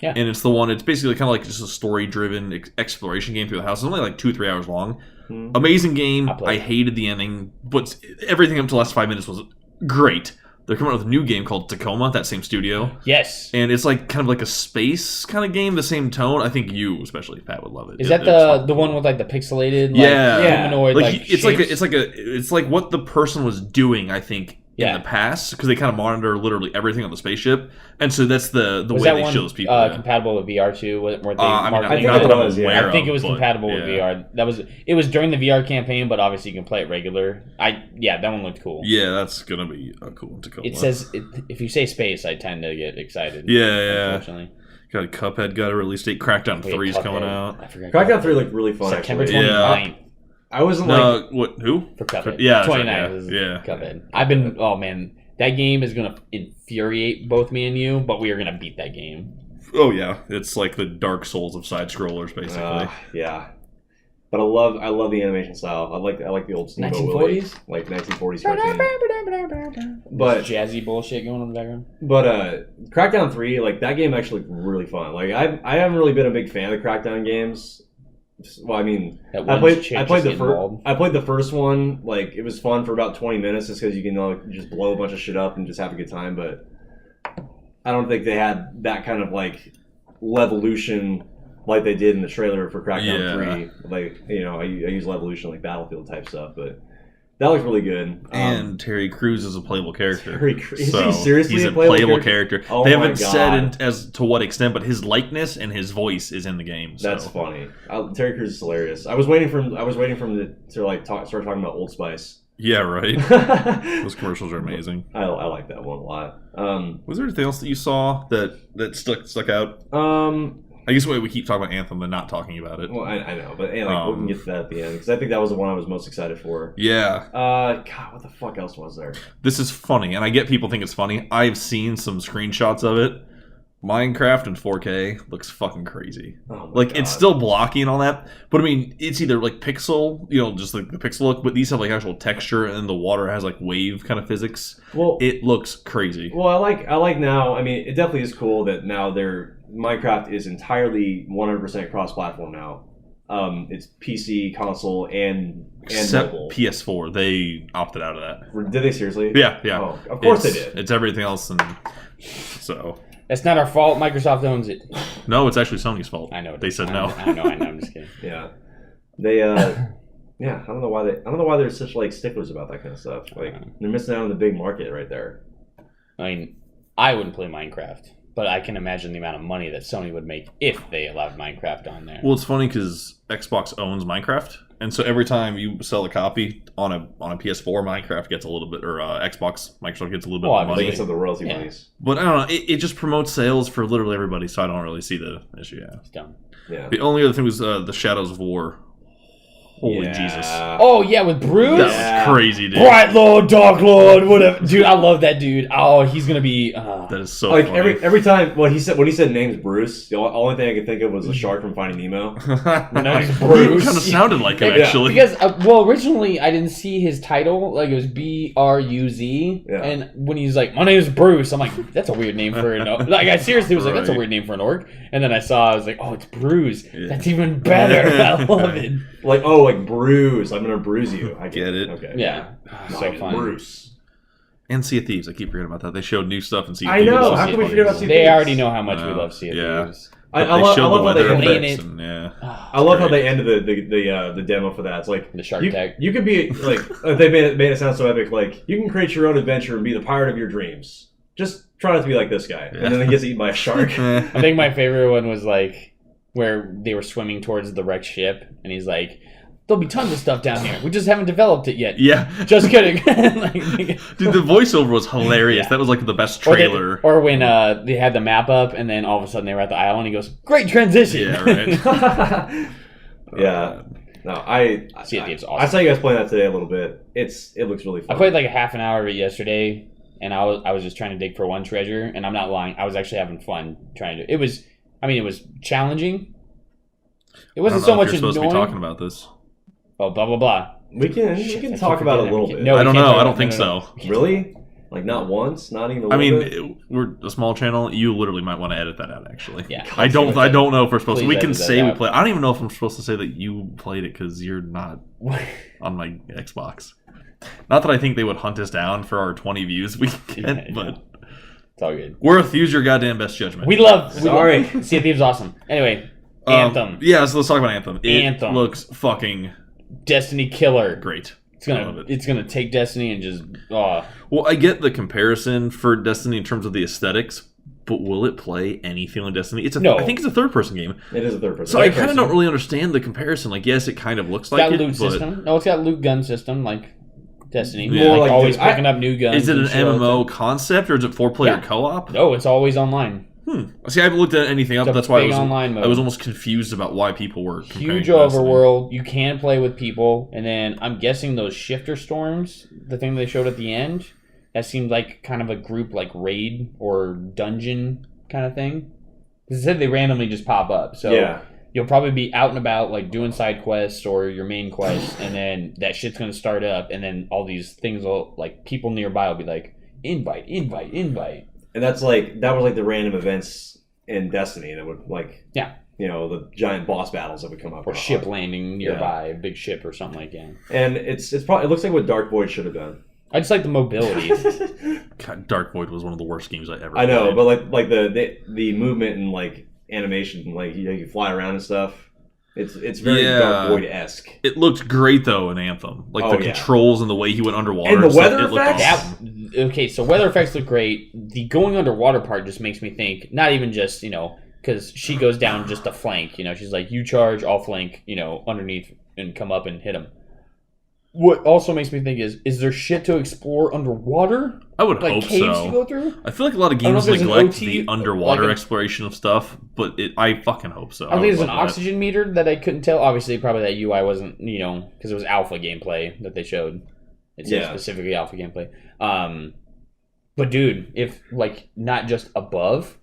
Yeah. And it's the one. It's basically kind of like just a story-driven exploration game through the house. It's only like 2-3 hours long, Amazing game. I played I hated the ending, but everything up to the last 5 minutes was great. They're coming out with a new game called Tacoma, that same studio. Yes. And it's like kind of like a space kind of game, the same tone. I think you, especially Pat, would love it. Is that the one with like the pixelated, like, Yeah. humanoid, like like, it's like what the person was doing, I think, in the past, because they kind of monitor literally everything on the spaceship, and so that's the way they show those people. Compatible with VR too? Were they I mean, I think not it that I'm was, yeah. aware I think of, it was but, compatible with VR. It was during the VR campaign, but obviously you can play it regular. That one looked cool. Yeah, that's gonna be a cool one to go. It says if you say space, I tend to get excited. Yeah. Unfortunately. Got a Cuphead, got a release date. Crackdown 3 is coming out. I forgot. Crackdown 3 looked really fun. September actually. 29th I wasn't No, what? Who? for Cuphead. Yeah, that's 29th right, is yeah. Cuphead. I've been. Oh man, that game is gonna infuriate both me and you, but we are gonna beat that game. Oh yeah, it's like the Dark Souls of side scrollers, basically. Yeah. But I love the animation style. I like the old Steamboat Willie, 1940s? like 1940s cartoon. But jazzy bullshit going on in the background. But Crackdown 3, like that game actually looked really fun. Like I haven't really been a big fan of the Crackdown games. Well, I mean, I played the first one. Like it was fun for about 20 minutes, just because you can just blow a bunch of shit up and just have a good time. But I don't think they had that kind of like levolution like they did in the trailer for Crackdown 3. Like I use levolution like Battlefield type stuff, but that looks really good. And Terry Crews is a playable character. Is he seriously he's a playable character? Oh they my haven't God. said as to what extent, but his likeness and his voice is in the game. So. That's funny. Terry Crews is hilarious. I was waiting for him to like start talking about Old Spice. Yeah, right. I Those commercials are amazing. like that one a lot. Was there anything else that you saw that stuck out? I guess we keep talking about Anthem and not talking about it. Well, I know, but we can get to that at the end because I think that was the one I was most excited for. Yeah. God, what the fuck else was there? This is funny, and I get people think it's funny. I've seen some screenshots of it. Minecraft in 4K looks fucking crazy. Oh my like God. it's still blocky and all that, but I mean, it's either like pixel, just like the pixel look, but these have like actual texture, and the water has like wave kind of physics. Well, it looks crazy. Well, I like now. I mean, it definitely is cool that now Minecraft is entirely 100% cross-platform now. It's PC, console, and Except mobile. PS4, they opted out of that. Did they seriously? Yeah. Oh, of course they did. It's everything else, and so. That's not our fault. Microsoft owns it. No, it's actually Sony's fault. I know. They said no. I know. I'm just kidding. Yeah. They yeah, I don't know why they're such like sticklers about that kind of stuff. Like they're missing out on the big market right there. I mean, I wouldn't play Minecraft, but I can imagine the amount of money that Sony would make if they allowed Minecraft on there. Well, it's funny because Xbox owns Minecraft, and so every time you sell a copy on a PS4, Minecraft gets a little bit, or Microsoft gets a little bit more I money. think it's the royalty monies. But I don't know. It just promotes sales for literally everybody, so I don't really see the issue. Yeah. It's dumb. Yeah. The only other thing was the Shadows of War. Holy Jesus. Oh yeah, with Bruce. That was crazy, dude. Bright Lord, Dark Lord, whatever. Dude, I love that dude. Oh, he's gonna be. That is so like funny. every time when he said name's Bruce, the only thing I could think of was the shark from Finding Nemo. No, he's It Bruce. kind of sounded like him, Yeah. actually. Because originally I didn't see his title, like it was Bruz, Yeah. and when he's like, "My name is Bruce," I'm like, "That's a weird name for an orc." Like I seriously was like, "That's a Right. weird name for an orc," and then I was like, "Oh, it's Bruce. Yeah. That's even better." I love it. Like bruise. I'm gonna bruise you. I Get it. Okay. Yeah, Mine so is fun. Bruce. And Sea of Thieves. I keep forgetting about that. They showed new stuff in Sea of I Thieves. know. It's How can we funny. forget about Sea of They Thieves? already know how much we love Sea of Yeah. Thieves. I They love showed the how weather they clean effects it. and yeah. I love how great. they ended the demo for that. It's like The Shark you, Tank. you could be like they made it sound so epic. Like you can create your own adventure and be the pirate of your dreams. Just try not to be like this guy, Yeah. and then he gets eaten by a shark. I think my favorite one was like where they were swimming towards the wrecked ship, and he's like, "There'll be tons of stuff down here. We just haven't developed it yet." Yeah. Just kidding. Like, Dude, the voiceover was hilarious. Yeah. That was like the best or trailer. or when they had the map up, and then all of a sudden they were at the island. He goes, "Great transition." Yeah, right. Yeah. No, I Sea of Thieves is I awesome. saw you guys playing that today a little bit. It looks really fun. I played like a half an hour of it yesterday, and I was just trying to dig for one treasure, and I'm not lying. I was actually having fun trying to. It was challenging. It wasn't so much you're supposed annoying. to be talking about this. Oh, blah blah blah. we can Shit, I talk keep about it a forgetting. little We bit. can't- No, I we don't can't know. talk I don't about- think no. so. Really? Like not once, not even. I mean, bit? we're a small channel. You literally might want to edit that out. Actually, Yeah. I don't know if we're supposed to. Please We can edit that say we out. play. I don't even know if I'm supposed to say that you played it because you're not on my Xbox. Not that I think they would hunt us down for our 20 views we get, Yeah, but It's all good. Worth, use your goddamn best judgment. We love. Sorry. Sea of Thieves is awesome. Anyway, Anthem. Yeah, so let's talk about Anthem. It Anthem. looks fucking Destiny killer. great. It's I love it. gonna take Destiny and just Well, I get the comparison for Destiny in terms of the aesthetics, but will it play anything like Destiny? No. I think it's a third-person game. It is a third person. So I kind person. of don't really understand the comparison. Like, yes, it kind of looks It's like got it, loot but system. No, it's got loot gun system like Destiny. Yeah. Like Like, always dude, I- picking up new guns. is it an and shit all the MMO time. concept or is it 4-player Yeah. co-op? No, it's always online. See, I haven't looked at anything up. It's a That's why big online mode. I was almost confused about why people were comparing Huge to Destiny. overworld. You can play with people, and then I'm guessing those shifter storms, the thing they showed at the end, that seemed like kind of a group like raid or dungeon kind of thing. Because it said they randomly just pop up, so Yeah. you'll probably be out and about like doing side quests or your main quest, and then that shit's gonna start up, and then all these things will like people nearby will be like invite. And that was like the random events in Destiny that would like Yeah. the giant boss battles that would come up Or ship landing nearby, a big ship or something like that. And it's probably it looks like what Dark Void should have done. I just like the mobility. God, Dark Void was one of the worst games I ever I know, played. but like the movement and like animation, like you fly around and stuff. It's very Yeah. Dark Void-esque. It looked great though in Anthem, like Oh, the yeah. controls and the way he went underwater. And the stuff, weather it looked effects? awesome. Okay, so weather effects look great. The going underwater part just makes me think, not even just, because she goes down just a flank, she's like, you charge, I'll flank, underneath and come up and hit him. What also makes me think is there shit to explore underwater? I would Like hope caves to so. go through? I feel like a lot of I don't know games if there's an neglect OT, the underwater like a- exploration of stuff, but I fucking hope so. I don't think there's would an love that. oxygen meter that I couldn't tell. Obviously, probably that UI wasn't, because it was alpha gameplay that they showed. It said Yeah. specifically alpha gameplay. But dude, if like not just above,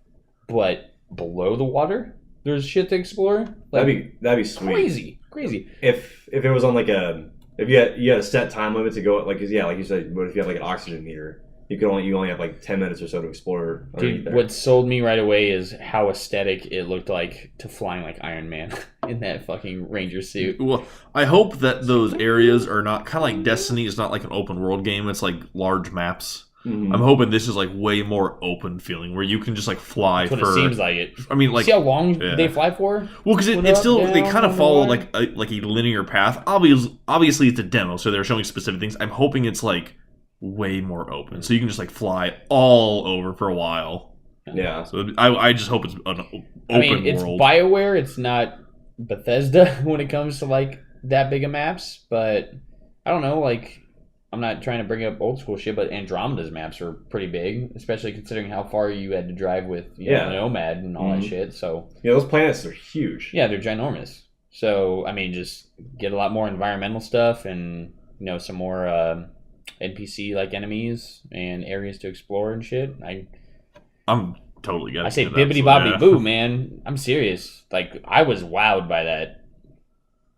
but below the water, there's shit to explore. Like, That'd be sweet. crazy. If it was on like if you had a set time limit to go, like, 'cause, yeah, like you said, but if you had like an oxygen meter, you only have like 10 minutes or so to explore underneath Dude, there. what sold me right away is how aesthetic it looked like to flying like Iron Man in that fucking ranger suit. Well, I hope that those areas are not kind of like Destiny is not like an open world game. It's like large maps. Mhm. I'm hoping this is like way more open feeling where you can just like fly That's what for. it seems like it. I mean, like See how long yeah. they fly for? well, because Split it's up, still they down, kind of on the follow line. like a linear path. Obviously, it's a demo, so they're showing specific things. I'm hoping it's like way more open, so you can just like fly all over for a while. Yeah. So I just hope it's an open I mean, it's world. BioWare. It's not Bethesda when it comes to like that big of maps. But I don't know. Like, I'm not trying to bring up old school shit, but Andromeda's maps are pretty big, especially considering how far you had to drive with Yeah. Nomad and all that Mhm. shit. So Those planets are huge. yeah, they're ginormous. So I mean, just get a lot more environmental stuff and some more NPC like enemies and areas to explore and shit. I'm totally getting. I say to that, bibbity so, bobbity yeah. boo, man. I'm serious. Like, I was wowed by that.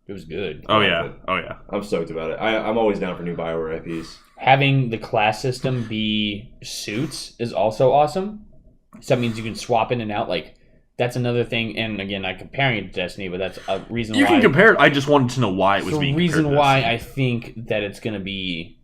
It was good. Oh yeah, oh yeah. I'm stoked about it. I'm always down for new BioWare IPs. Having the class system be suits is also awesome. So that means you can swap in and out. Like, that's another thing. And again, not comparing it to Destiny, but that's a reason You why. can compare it. I just wanted to know why it was the being reason compared to why Destiny. I think that it's going to be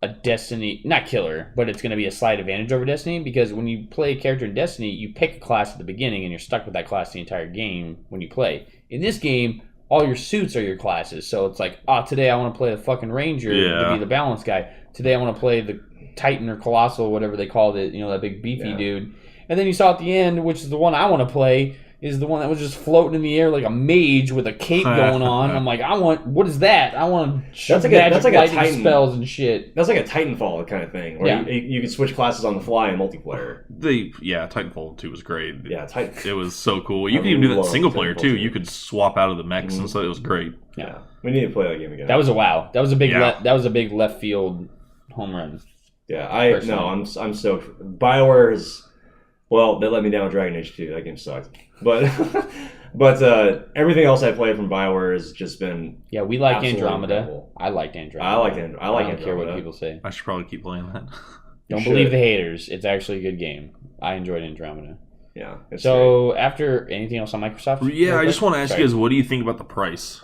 a Destiny, not killer, but it's going to be a slight advantage over Destiny, because when you play a character in Destiny, you pick a class at the beginning and you're stuck with that class the entire game when you play. In this game, all your suits are your classes. So it's like, today I want to play the fucking Ranger to Yeah. be the balance guy. Today I want to play the Titan or Colossal, whatever they called it, that big beefy Yeah. dude. And then you saw at the end, which is the one I want to play, is the one that was just floating in the air like a mage with a cape going on. I'm like, what is that? I want to shoot That's like a- magic that's like a lightning Titan. spells and shit. That's like a Titanfall kind of thing, where Yeah. you can switch classes on the fly in multiplayer. Titanfall 2 was great. Yeah, Titan. It was so cool. You I could even do that love single player Titanfall too. 2. You could swap out of the mechs and Mhm. so it was great. Yeah, we need to play that game again. That was a wow. That was a big. Yeah. That was a big left field home run. Yeah, Personally. I'm stoked. BioWare is, well, they let me down with Dragon Age 2. That game sucked. But everything else I played from BioWare has just been. Yeah, we like Absolutely Andromeda. incredible. I liked Andromeda. I like I don't care what Andromeda. people say. I should probably keep playing that. Don't should. believe the haters. It's actually a good game. I enjoyed Andromeda. Yeah. It's So after anything else on Microsoft? Yeah, real I just quick? want to ask Sorry. you guys, what do you think about the price?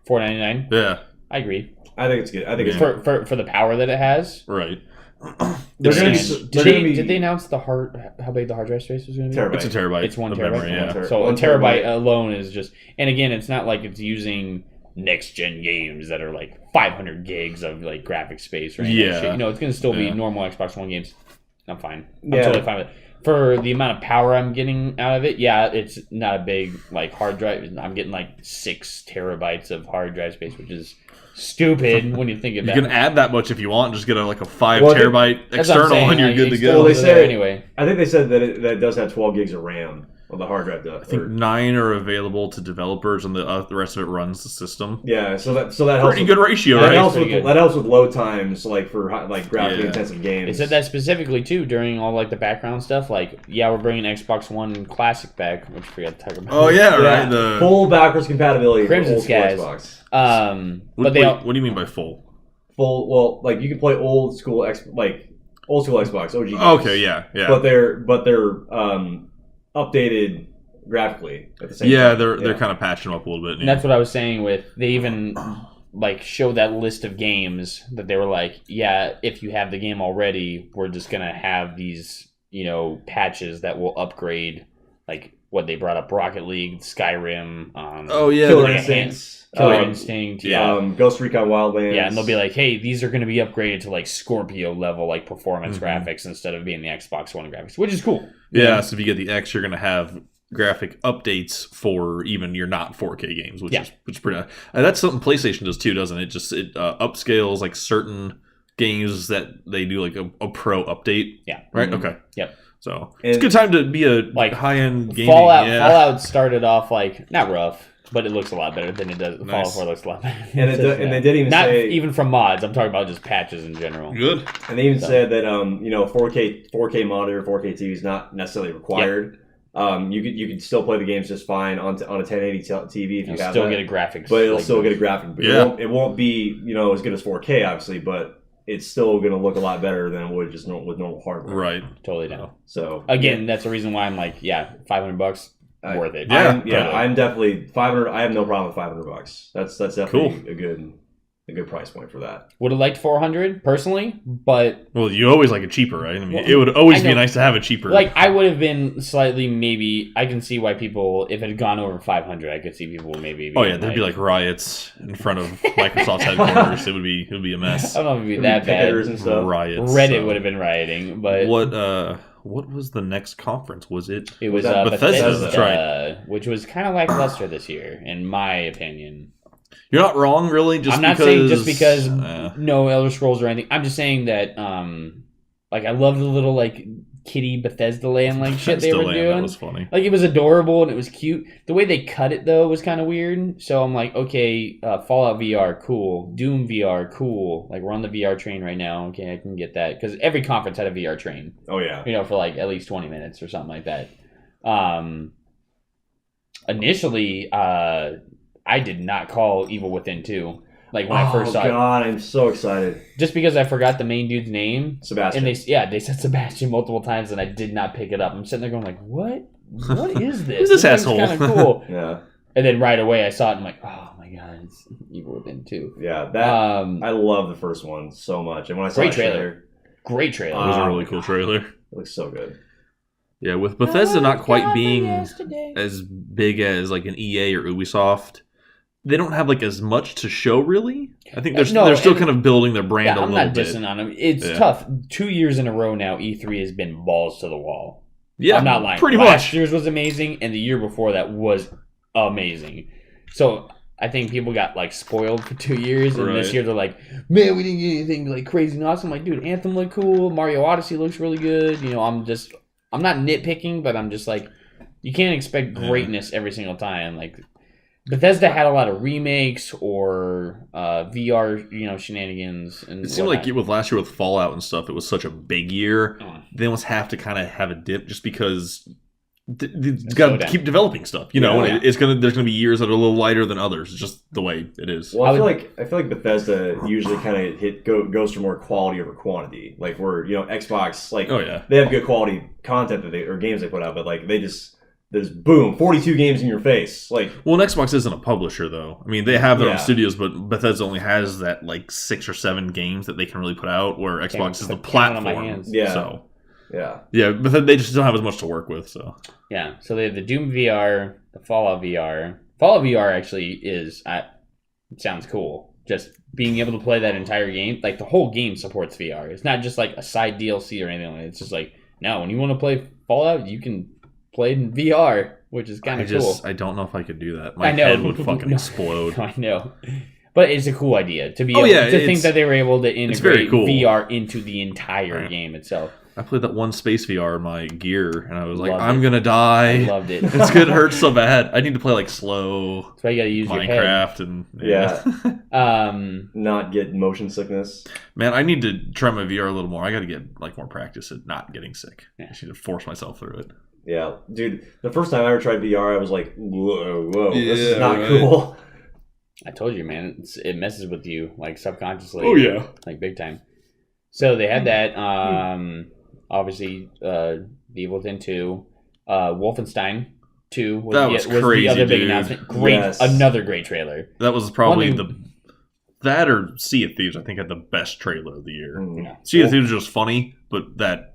$4.99. Yeah, I agree. great. I think it's good. I think it's For the power that it has. right. They're gonna be- And they're gonna be- did they announce how big the hard drive space was going to be? Terabyte. It's a terabyte. It's 1 of terabyte. memory, yeah. Ter- So one a terabyte terabyte. alone is just, and again, it's not like it's using next gen games that are like 500 gigs of like graphic space or anything. Yeah. Shit. You know, it's going to still be Yeah. normal Xbox One games. I'm fine. I'm Yeah. totally fine with it. For the amount of power I'm getting out of it, yeah, it's not a big like hard drive. I'm getting like 6 terabytes of hard drive space, which is stupid when you think You about can it. add that much if you want. Just get like a 5 Well, I think- terabyte That's what I'm external, saying, and you're like, good to it's go. still Well, they there said- anyway. I think they said that it does have 12 gigs of RAM on the hard drive. I think 9 are available to developers, and the rest of it runs the system. Yeah, so that helps. Pretty good ratio, That right? helps Pretty with good. that helps with load times, like for graphically Yeah. intensive games. They said that specifically too during all like the background stuff. Like, yeah, we're bringing Xbox One Classic back, which we forgot to talk about. Oh yeah, Yeah, right. The full backwards compatibility Crimson for old school Skies. Xbox. what, But they wait, all, what do you mean by full? Full, well, like you can play old school old school Xbox OG games. Okay, yeah. But they're updated graphically at the same Yeah, time. they're kind of patching them up a little bit. and that's what I was saying with they even like showed that list of games that they were like, yeah, if you have the game already, we're just gonna have these, you know, patches that will upgrade like what they brought up: Rocket League, Skyrim. Oh yeah, Killer like a Instinct. Killer um, Instinct, yeah. Ghost Recon Wildlands. Yeah, and they'll be like, hey, these are going to be upgraded to like Scorpio level, like performance graphics instead of being the Xbox One graphics, which is cool. yeah. So if you get the X, you're gonna have graphic updates for even your not 4K games, which is pretty. That's something PlayStation does too, doesn't it? Just it upscales like certain games that they do like a pro update. Yeah. Right. Mhm. Okay. Yep. So it's a good time to be a Like, high end gaming. Fallout started off like not rough, but it looks a lot better than it does. Nice. Fallout 4 looks a lot better. And they did even not say even from mods. I'm talking about just patches in general. Good. And they even So- said that 4K monitor, 4K TV is not necessarily required. You could still play the games just fine on a 1080 TV if you You'll have still that. get a graphics, But it'll like, still get a graphic. Yeah. It won't be as good as 4K obviously, but it's still going to look a lot better than it would just with normal hardware. Right. totally down. So Again, that's the reation why I'm like, yeah, $500 I- worth it. Yeah. Totally. I'm definitely 500. I have no problem with $500. That's definitely a good price point for that. Would have liked 400 personally, but Well, you always like it cheaper, right? I mean, Well, it would always I be know. nice to have it cheaper. like I would have been slightly maybe. I can see why people, if it had gone over 500, I could see people maybe. oh being yeah, there'd be like riots in front of Microsoft's headquarters. It would be a mess. I don't know if it'd be that bad. Picketers and stuff. Riots. Reddit so. would have been rioting, but What was the next conference? Was it? it was that Bethesda? Bethesda, That's right. which was kind of lackluster this year, in my opinion. You're not wrong, really. Just I'm not because, saying just because uh, no Elder Scrolls or anything. I'm just saying that, like I love the little like kitty Bethesda land like shit they Bethesda were Land, doing. That was funny. Like it was adorable and it was cute. The way they cut it though was kind of weird. So I'm like, okay, Fallout VR, cool. Doom VR, cool. Like we're on the VR train right now. Okay, I can get that because every conference had a VR train. Oh yeah. You know, for like at least 20 minutes or something like that. Initially, I did not call Evil Within 2. Like when I first saw God, I'm so excited. it, just because I forgot the main dude's name. Sebastian. And they said Sebastian multiple times, and I did not pick it up. I'm sitting there going like, "What? What is this? Who's this asshole?" Kind of cool. yeah. And then right away I saw it, and I'm like, "Oh my god, it's Evil Within 2." Yeah. That I love the first one so much. And when I saw Great the trailer. Great trailer. It was a Oh really my cool God. trailer. it looks so good. Yeah, with Bethesda not quite being as big as like an EA or Ubisoft, they don't have like as much to show really. I think they're No, still and- kind of building their brand Yeah, a I'm little not bit. dissing on them. It's Yeah. tough. 2 years in a row now, E3 has been balls to the wall. Yeah, I'm not lying. pretty Last much. year's was amazing, and the year before that was amazing. So I think people got like spoiled for 2 years, and this Right. year they're like, "Man, we didn't get anything like crazy and awesome." I'm like, dude, Anthem looked cool. Mario Odyssey looks really good. You know, I'm not nitpicking, but I'm just like, you can't expect greatness every single time. Like Bethesda had a lot of remakes or VR, shenanigans. And It seemed like with last year with Fallout and stuff, it was such a big year. Mm. They almost have to kind of have a dip just because It's got to keep developing stuff, you know. Yeah. And there's gonna be years that are a little lighter than others. It's just the way it is. Well, I feel like Bethesda usually kind of goes for more quality over quantity. Like where Xbox, like they have good quality content or games they put out, but like there's boom 42 games in your face. Like, well, Xbox isn't a publisher though. I mean, they have their own studios, but Bethesda only has that like 6 or 7 games that they can really put out. Where Xbox is the platform. Yeah. So. Yeah, but they just don't have as much to work with. So so they have the Doom VR, the Fallout VR. Fallout VR actually sounds cool. Just being able to play that entire game, like the whole game supports VR. It's not just like a side DLC or anything like that. It's just like, no, when you want to play Fallout, you can play in VR, which is kind of cool. I don't know if I could do that. My head would fucking explode. I know. But it's a cool idea to be able to think that they were able to integrate VR into the entire game itself. I played that one Space VR in my Gear, and I was like, I'm going to die. I loved it. It's going to hurt so bad. I need to play like slow That's why you got to use Minecraft and not get motion sickness. Man, I need to try my VR a little more. I got to get like more practice at not getting sick. I just need to force myself through it. Yeah, dude, the first time I ever tried VR, I was like, whoa, this is not cool. I told you, man, it messes with you like subconsciously. Oh yeah, like big time. So they had that. Obviously, The Evil Within 2, Wolfenstein 2 was crazy, the other big dude. announcement. Another great trailer. That was probably that or Sea of Thieves. I think had the best trailer of the year. Sea of Thieves was just funny, but that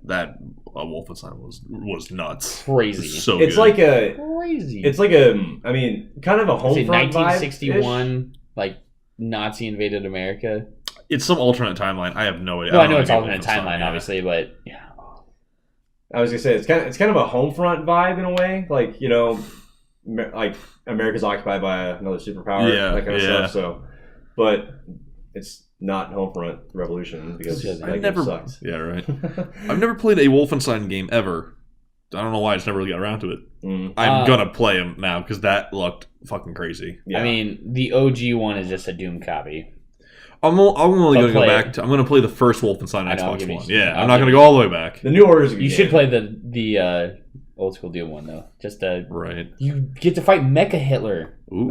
Wolfenstein was nuts. Crazy. So it's good. Crazy. It's like a, I mean, kind of a home front 1961, like Nazi invaded America. It's some alternate timeline. I have no idea. No, I know it's alternate timeline, obviously, but yeah. I was gonna say it's kind of a home front vibe in a way, like like America's occupied by another superpower, that kind of stuff. So, but it's not Homefront Revolution because that game sucks. Yeah, right. I've never played a Wolfenstein game ever. I don't know why I just never really got around to it. I'm gonna play them now because that looked fucking crazy. Yeah. I mean, the OG one is just a Doom copy. I'm only going to go back to. I'm going to play the first Wolfenstein on Xbox One. Yeah, I'm not going to go all the way back. The New Order is a good You game. should play the old school Doom one though. Just right. You get to fight Mecha Hitler. Ooh.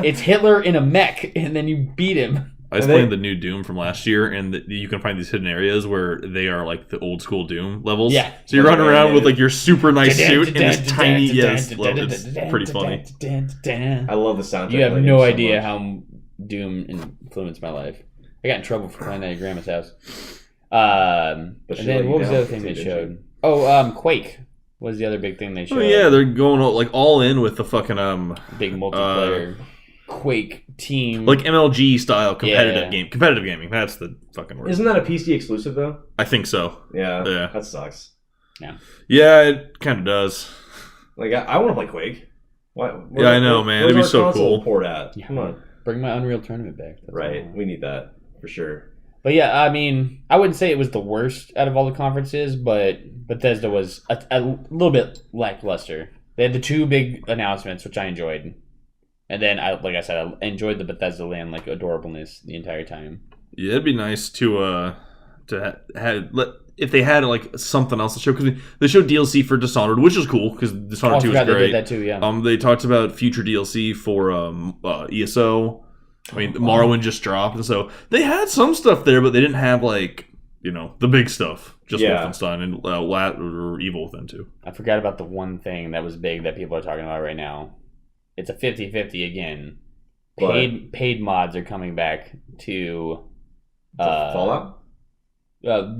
It's Hitler in a mech, and then you beat him. I was playing the new Doom from last year, and you can find these hidden areas where they are like the old school Doom levels. Yeah. So you're running around with like your super nice suit and this tiny level. It's pretty funny. I love the soundtrack. You have no idea how Doom influenced my life. I got in trouble for playing that at Grandma's house. And then what was the other thing they showed? Quake was the other big thing they showed. Oh yeah, they're going like all in with the fucking big multiplayer Quake team, like MLG style competitive gaming. That's the fucking word. Isn't that a PC exclusive though? I think so. Yeah. That sucks. Yeah, it kind of does. Like I want to play Quake. I know, man. It'd be so cool. Port at? Come on. Bring my Unreal Tournament back. Right. We need that for sure. But yeah, I mean, I wouldn't say it was the worst out of all the conferences, but Bethesda was a little bit lackluster. They had the 2 big announcements, which I enjoyed. And then, like I said, I enjoyed the Bethesda land like adorableness the entire time. Yeah, it'd be nice to have if they had like something else to show, because they showed DLC for Dishonored, which is cool because Dishonored 2 is great. They did that too, yeah. They talked about future DLC for ESO. I mean, Morrowind just dropped, and so they had some stuff there, but they didn't have like the big stuff. Just Wolfenstein and or Evil Within 2. I forgot about the one thing that was big that people are talking about right now. It's a 50-50 again. Paid mods are coming back to Fallout?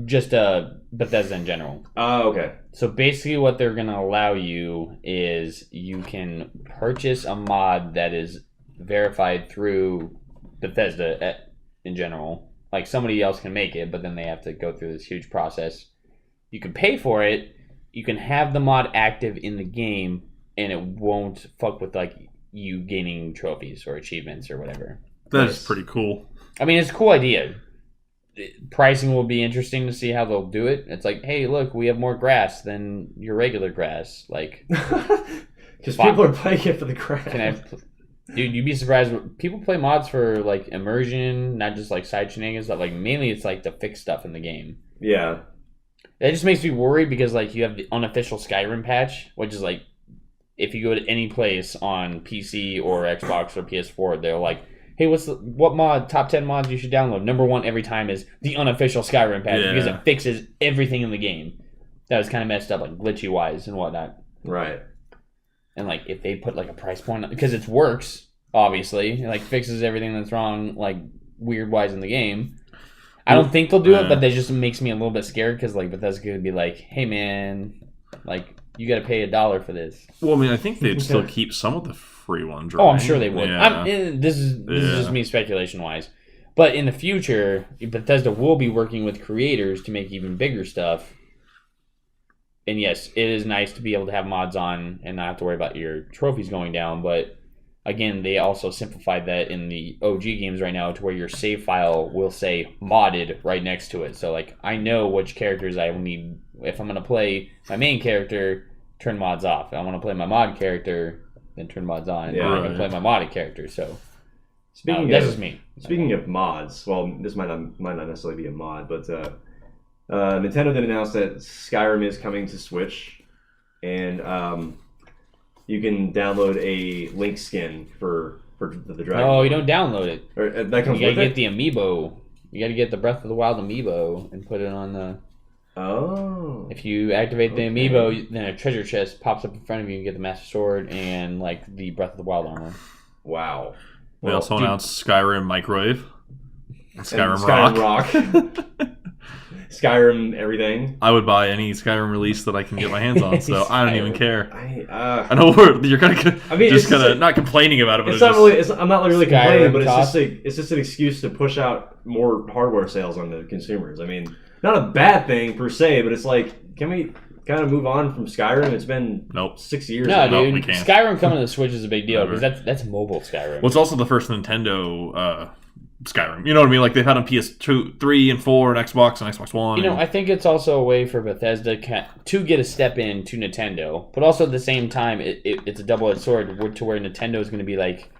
Just Bethesda in general. Oh, okay. So basically what they're going to allow you is you can purchase a mod that is verified through Bethesda in general. Like somebody else can make it, but then they have to go through this huge process. You can pay for it. You can have the mod active in the game, and it won't fuck with like you gaining trophies or achievements or whatever. That's pretty cool. I mean, it's a cool idea. Pricing will be interesting to see how they'll do it. It's like, hey, look, we have more grass than your regular grass. Like, because people are playing it for the grass. Dude, you'd be surprised. People play mods for like immersion, not just like side shenanigans. But like mainly, it's like to fix stuff in the game. Yeah. It just makes me worried because like you have the unofficial Skyrim patch, which is like if you go to any place on PC or Xbox or PS4, they're like, hey, what top 10 mods you should download? Number 1 every time is the unofficial Skyrim patch because it fixes everything in the game. That was kind of messed up, like glitchy wise and whatnot. Right. And like if they put like a price point because it works, obviously, it, like fixes everything that's wrong, like weird wise in the game. I don't think they'll do it, but that just makes me a little bit scared because like Bethesda's gonna be like, hey man, like you got to pay $1 for this. Well, I mean, I think they'd still keep some of the free ones, right? Oh, I'm sure they would. Yeah. This is just me speculation wise, but in the future, Bethesda will be working with creators to make even bigger stuff. And yes, it is nice to be able to have mods on and not have to worry about your trophies going down. But again, they also simplified that in the OG games right now to where your save file will say modded right next to it. So like I know which characters I will need if I'm going to play my main character, turn mods off. If I want to play my mod character, then turn mods on. Yeah, or I can play my modded character. So Speaking that's of just me. Speaking of mods, well, this might not necessarily be a mod, but Nintendo did announce that Skyrim is coming to Switch, and you can download a Link skin for the Dragon. Oh, you don't download it. Or, that comes You gotta with get it. the amiibo. You gotta get the Breath of the Wild amiibo and put it on the. Oh. If you activate the Okay. amiibo, then a treasure chest pops up in front of you. You get the Master Sword and like the Breath of the Wild armor. Wow. They also announced Skyrim Microwave, and Skyrim Skyrim Rock. Rock. Skyrim everything. I would buy any Skyrim release that I can get my hands on, so I don't even care. I know you're kind of I mean, just it's kind just of not complaining about it, but It's not just, really. I'm not really Skyrim complaining, but cost. it's just an excuse to push out more hardware sales on the consumers. I mean, not a bad thing per se, but it's like, can we kind of move on from Skyrim? It's been Nope. 6 years. No, now. we dude. can't. Skyrim coming to the Switch is a big deal Never. because that's mobile Skyrim. Well, it's also the first Nintendo Skyrim. You know what I mean? Like they've had on PS2, 3, and 4, and Xbox and Xbox One. You know, and- I think it's also a way for Bethesda to get a step in to Nintendo, but also at the same time, it's a double-edged sword to where Nintendo is going to be like,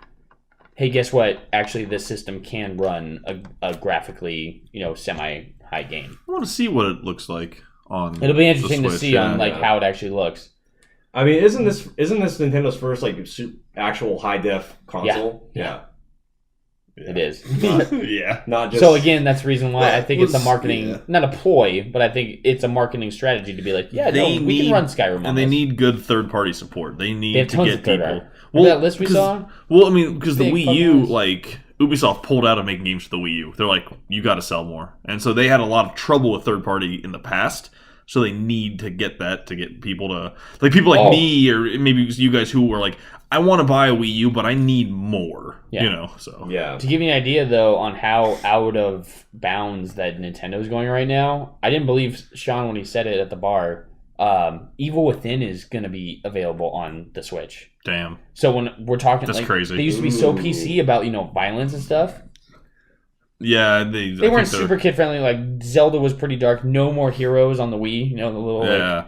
hey, guess what? Actually, this system can run a graphically, semi-high game. I want to see what it looks like on. It'll be interesting the to Switch, see on like yeah. how it actually looks. I mean, isn't this Nintendo's first like actual high def console? Yeah. It is. yeah. Not just. So again, that's the reason why I think it's a let's- marketing, yeah. not a ploy, but I think it's a marketing strategy to be like, yeah, They we can need- run Skyrim on And they this. need good third-party support. They need They have to tons get of third people. party. Remember that list we 'cause- saw? Well, I mean, because the Big Wii U, fuckers. like Ubisoft pulled out of making games for the Wii U. They're like, you got to sell more, and so they had a lot of trouble with third-party in the past. So they need to get that to get people to people like Oh. me or maybe you guys who were like, I want to buy a Wii U, but I need more. Yeah. You know, so Yeah. To give you an idea, though, on how out of bounds that Nintendo's going right now, I didn't believe Sean when he said it at the bar. Evil Within is going to be available on the Switch. damn. So when we're talking, That's like, crazy. They used to be so Ooh. PC about violence and stuff. Yeah, They I weren't think they're- super kid friendly. Like Zelda was pretty dark. No More Heroes on the Wii. The little like Yeah,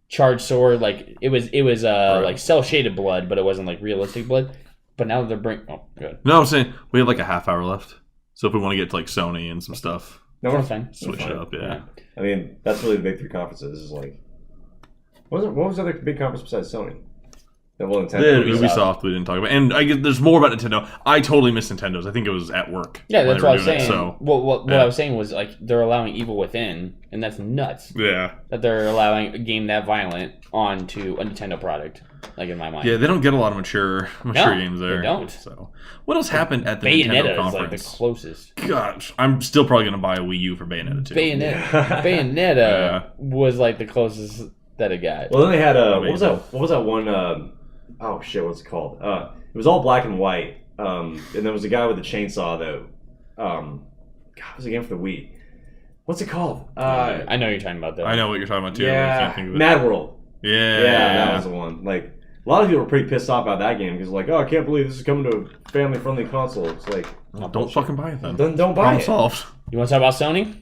charged sword. Like it was Right. like cell shaded blood, but it wasn't like realistic blood. But now they're bringing. Oh, good. no, I'm saying we have like a half hour left. So if we want to get to like Sony and some stuff, No, That's fine. switch it up. Yeah. I mean, that's really the big three conferences. Is like, what was the other big conference besides Sony? Well, Nintendo. Ubisoft we didn't talk about, and I guess there's more about Nintendo. I totally miss Nintendo's. I think it was at work. Yeah, when that's they what I were was doing saying. it, so What yeah. I was saying was like they're allowing Evil Within, and that's nuts yeah, that they're allowing a game that violent onto a Nintendo product. Like in my mind, yeah. They don't get a lot of mature games there. they don't. So what else happened at the Nintendo Bayonetta is like the conference? closest. Gosh, I'm still probably gonna buy a Wii U for Bayonetta too. Bayonetta Yeah. was like the closest that it got. Well, then they had what was Amazing. that? What was that one? Oh shit, what's it called? It was all black and white. And there was a guy with a chainsaw though. God, it was a game for the Wii. What's it called? I know you're talking about that. I know what you're talking about too. I can't think of it. Mad World. Yeah, Yeah, that was the one. Like a lot of people were pretty pissed off about that game because like, oh, I can't believe this is coming to a family-friendly console. It's like, Well, don't fucking buy it then. don't buy Problem it. solved. You want to talk about Sony?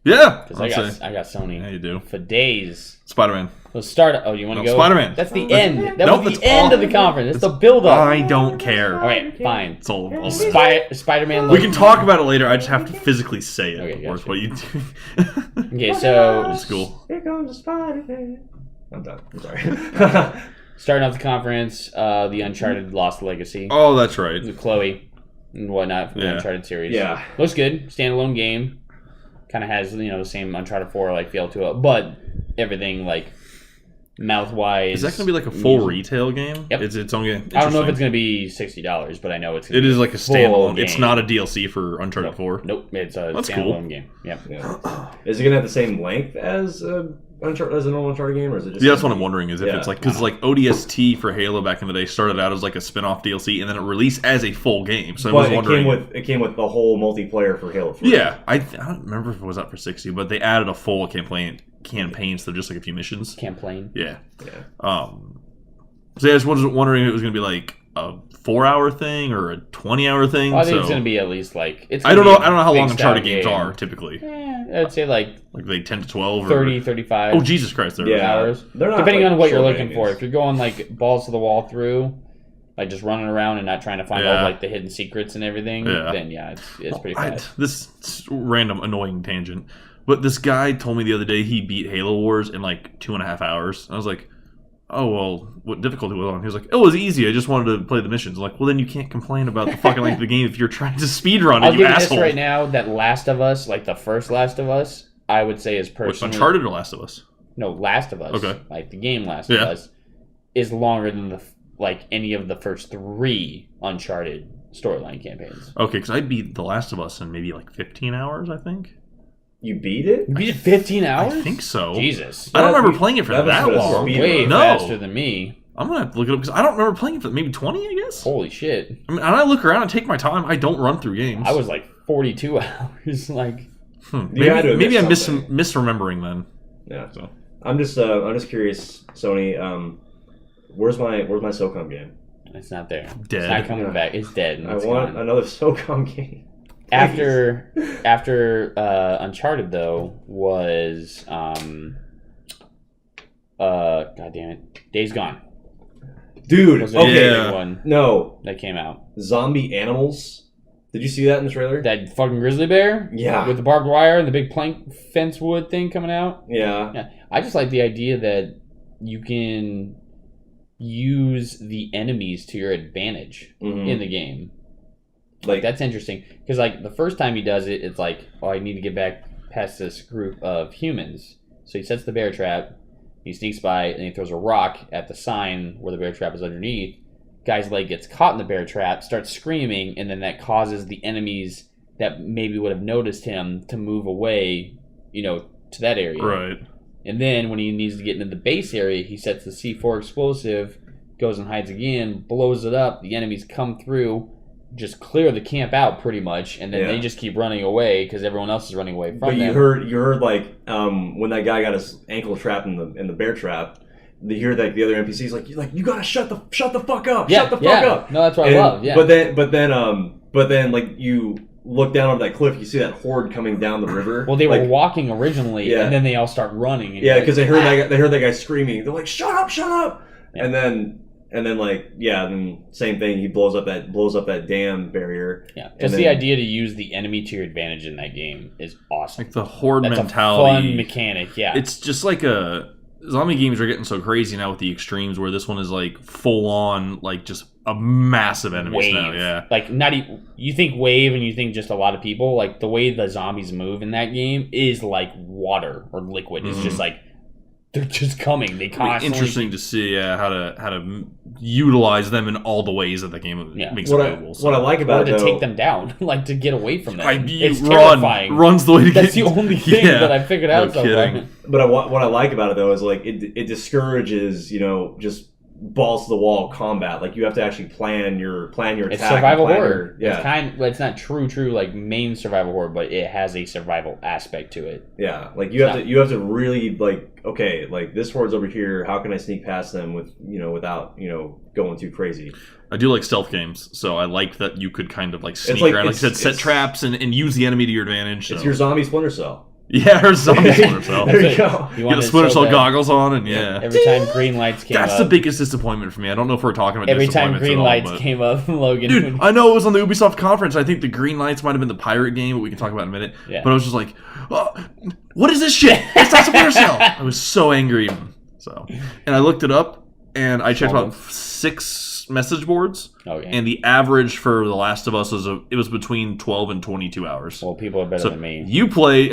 Yeah. Because I'd say. I got Sony Yeah, you do. for days. Spider-Man. Let's start. Oh, you want to No, go? Spider-Man. That's the end. That Nope, was the that's end all- of the conference. That's the build-up. I don't care. All right, fine. It's all. Spider-Man. We can talk about it later. I just have to physically say it. Okay, Of course, gotcha. what you do. Okay, so It's cool. Here comes the Spider-Man. I'm done. I'm sorry. starting off the conference, the Uncharted Lost Legacy. Oh, that's right. With Chloe and whatnot from the Yeah. Uncharted series. Yeah. Looks good. Standalone game. Kind of has, the same Uncharted 4 like feel to it, but everything like mouth-wise. Is that going to be like a full music- retail game? Yep. It's its own game. I don't know if it's Interesting. going to be $60, but I know it's. Gonna It be is like a full standalone. It's game. not a DLC for Uncharted 4. Nope, it's a That's standalone cool. game. Yep. Yeah. Is it gonna have the same length as Uncharted, as a normal Uncharted game, or is it just? Yeah, that's what I'm wondering. Is if Yeah. it's like because like ODST for Halo back in the day started out as like a spin-off DLC and then it released as a full game. So I was But wondering. it came with the whole multiplayer for Halo 3. Yeah, I don't remember if it was up for 60, but they added a full campaign instead of just like a few missions. Campaign. Yeah. Yeah. So yeah, I just was wondering if it was going to be like a 4-hour thing or a 20-hour thing. Well, I think so it's going to be at least like. It's I don't gonna know. be I don't know how big long Uncharted style games game. are typically. I'd say like Like 10 to 12 or 30, 35. Oh Jesus Christ! There. Yeah. hours. They're not, Depending like, on what you're short looking for. games. If you're going like balls to the wall through, like just running around and not trying to find all Yeah. like the hidden secrets and everything, Yeah. then it's pretty fast. This random annoying tangent, but this guy told me the other day he beat Halo Wars in like 2.5 hours. I was like, oh well, what difficulty was it on? He was like, it was easy. I just wanted to play the missions. I'm like, well then you can't complain about the fucking length of the game if you're trying to speedrun I'll it, give you you asshole. this right now. That Last of Us, like the first Last of Us, I would say is What, personally Uncharted or Last of Us? No, Last of Us. Okay. Like the game Last Yeah. of Us is longer than any of the first 3 Uncharted storyline campaigns. Okay, because I beat The Last of Us in maybe like 15 hours, I think. You beat it? You beat it 15 hours? I think so. Jesus. I don't That- remember playing it for that that, must have been a long. speed Way run. No. faster than me. I'm gonna have to look it up because I don't remember playing it for maybe 20, I guess. Holy shit. I mean, and I look around and take my time. I don't run through games. I was like 42 hours. Like, You had to have Maybe I'm missed something. misremembering then. Yeah. So. I'm just curious, Sony. Where's my SOCOM game? it's not there. Dead. It's not coming back. It's dead. And I it's want gone. another SOCOM game. After Uncharted though was God damn it, Days Gone Dude, was the okay. Yeah. big one No, that came out. zombie animals. Did you see that in the trailer? That fucking grizzly bear, Yeah. with the barbed wire and the big plank fence wood thing coming out. Yeah. Yeah, I just like the idea that you can use the enemies to your advantage Mhm. in the game. Like That's interesting because like the first time he does it, it's like, oh, I need to get back past this group of humans. So he sets the bear trap. He sneaks by and he throws a rock at the sign where the bear trap is underneath. Guy's leg gets caught in the bear trap, starts screaming, and then that causes the enemies that maybe would have noticed him to move away, to that area. Right. And then when he needs to get into the base area, he sets the C4 explosive, goes and hides again, blows it up. The enemies come through, just clear the camp out pretty much, and then Yeah. they just keep running away because everyone else is running away from But them. you heard like when that guy got his ankle trapped in the bear trap, you hear like the other NPCs like you gotta shut the fuck up, shut the fuck up. No, that's what And- I love. Yeah, But then like you look down over that cliff, you see that horde coming down the river. well, they were like, walking originally, Yeah. and then they all start running. And yeah, you're because like, they heard that guy screaming. They're like, shut up, Yeah. and then like then same thing. He blows up that dam barrier. yeah. and Just the then- idea to use the enemy to your advantage in that game is awesome. Like the horde That's mentality. a fun mechanic. Yeah, It's just like zombie games are getting so crazy now with the extremes where this one is like full on like just a massive enemies wave. now. Yeah. Like not even, you think wave and you think just a lot of people. Like the way the zombies move in that game is like water or liquid. It's just like they're just coming. They It'll be constantly. interesting to see how to utilize them in all the ways that the game Yeah. makes What I available. So. what I like Or about to it though, take them down, like to get away from them. You It's terrifying. runs the way to That's get. the only thing Yeah. that I figured out No so kidding. far. but what I like about it though is like it discourages just balls to the wall combat. Like you have to actually plan your attack. It's and survival plan horror. your- It's not true like main survival horror, but it has a survival aspect to it. Yeah, like you have to really like, okay, like this horde's over here. How can I sneak past them without going too crazy? I do like stealth games, so I like that you could kind of like sneak like- around, like I said, set it's- traps and use the enemy to your advantage. It's so. your zombie Splinter Cell. Yeah, her zombie Splinter Cell. There You you go. You get wanted the it Splinter so Cell bad. goggles on, and yeah. Every time green lights came That's up. the biggest disappointment for me. I don't know if we're talking about Every time disappointments green at all, lights but- came up, Logan Dude, would... I know it was on the Ubisoft conference. I think the green lights might have been the pirate game, but we can talk about it in a minute. Yeah. But I was just like, oh, what is this shit? It's not Splinter Cell. I was so angry. So, and I looked it up, and I checked about 6 message boards, Okay. and the average for The Last of Us was between 12 and 22 hours. Well, people are better So than me. you play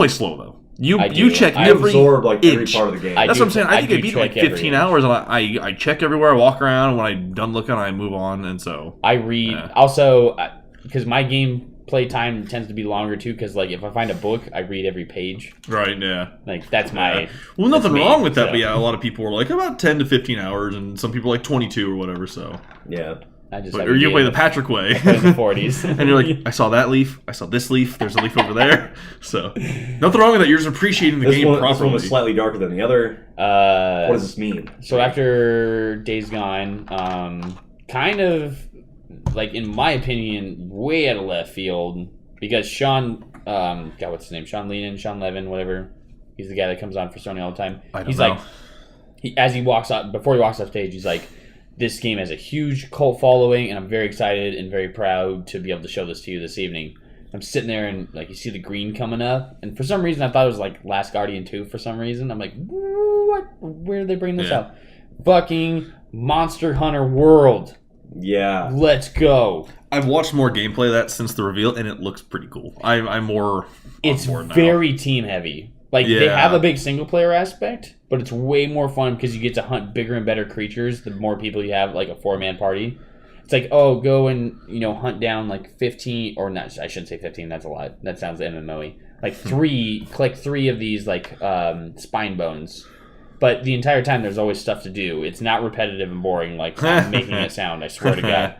slow though. You I do. check I every absorb like every inch. part of the game. That's do- what I'm saying. I I think I do beat like check every 15 inch. hours, and I check everywhere. I walk around. When I'm done looking, I move on, and so I read Yeah. also because my gameplay time tends to be longer too. Because like if I find a book, I read every page. right, yeah. Like that's my. Well, nothing me, wrong with that, so. but yeah, a lot of people were like about 10 to 15 hours, and some people like 22 or whatever. So, Yeah. I just. or you play the Patrick way, in the 40s, and you're like, I saw that leaf, I saw this leaf. There's a leaf over there. So, nothing wrong with that. You're just appreciating the This game one properly. was slightly darker than the other. What does this mean? So after Days Gone, kind of like in my opinion, way out of left field because Sean, God, what's his name? Sean Levin, whatever. He's the guy that comes on for Sony all the time. I don't He's know. like, before he walks off stage, he's like, this game has a huge cult following, and I'm very excited and very proud to be able to show this to you this evening. I'm sitting there and like you see the green coming up, and for some reason I thought it was like Last Guardian 2 for some reason. I'm like, what? Where are they bringing this Yeah. up? Fucking Monster Hunter World. Yeah. Let's go. I've watched more gameplay of that since the reveal, and it looks pretty cool. I'm more. It's on board now. very team heavy. Like they Yeah. have a big single player aspect, but it's way more fun because you get to hunt bigger and better creatures the more people you have, like a 4-man party. It's like, oh, go and hunt down like 15 or not. I shouldn't say 15. That's a lot. That sounds MMO-y. Like collect 3 of these like spine bones. But the entire time, there's always stuff to do. It's not repetitive and boring like I'm making it sound. I swear to God.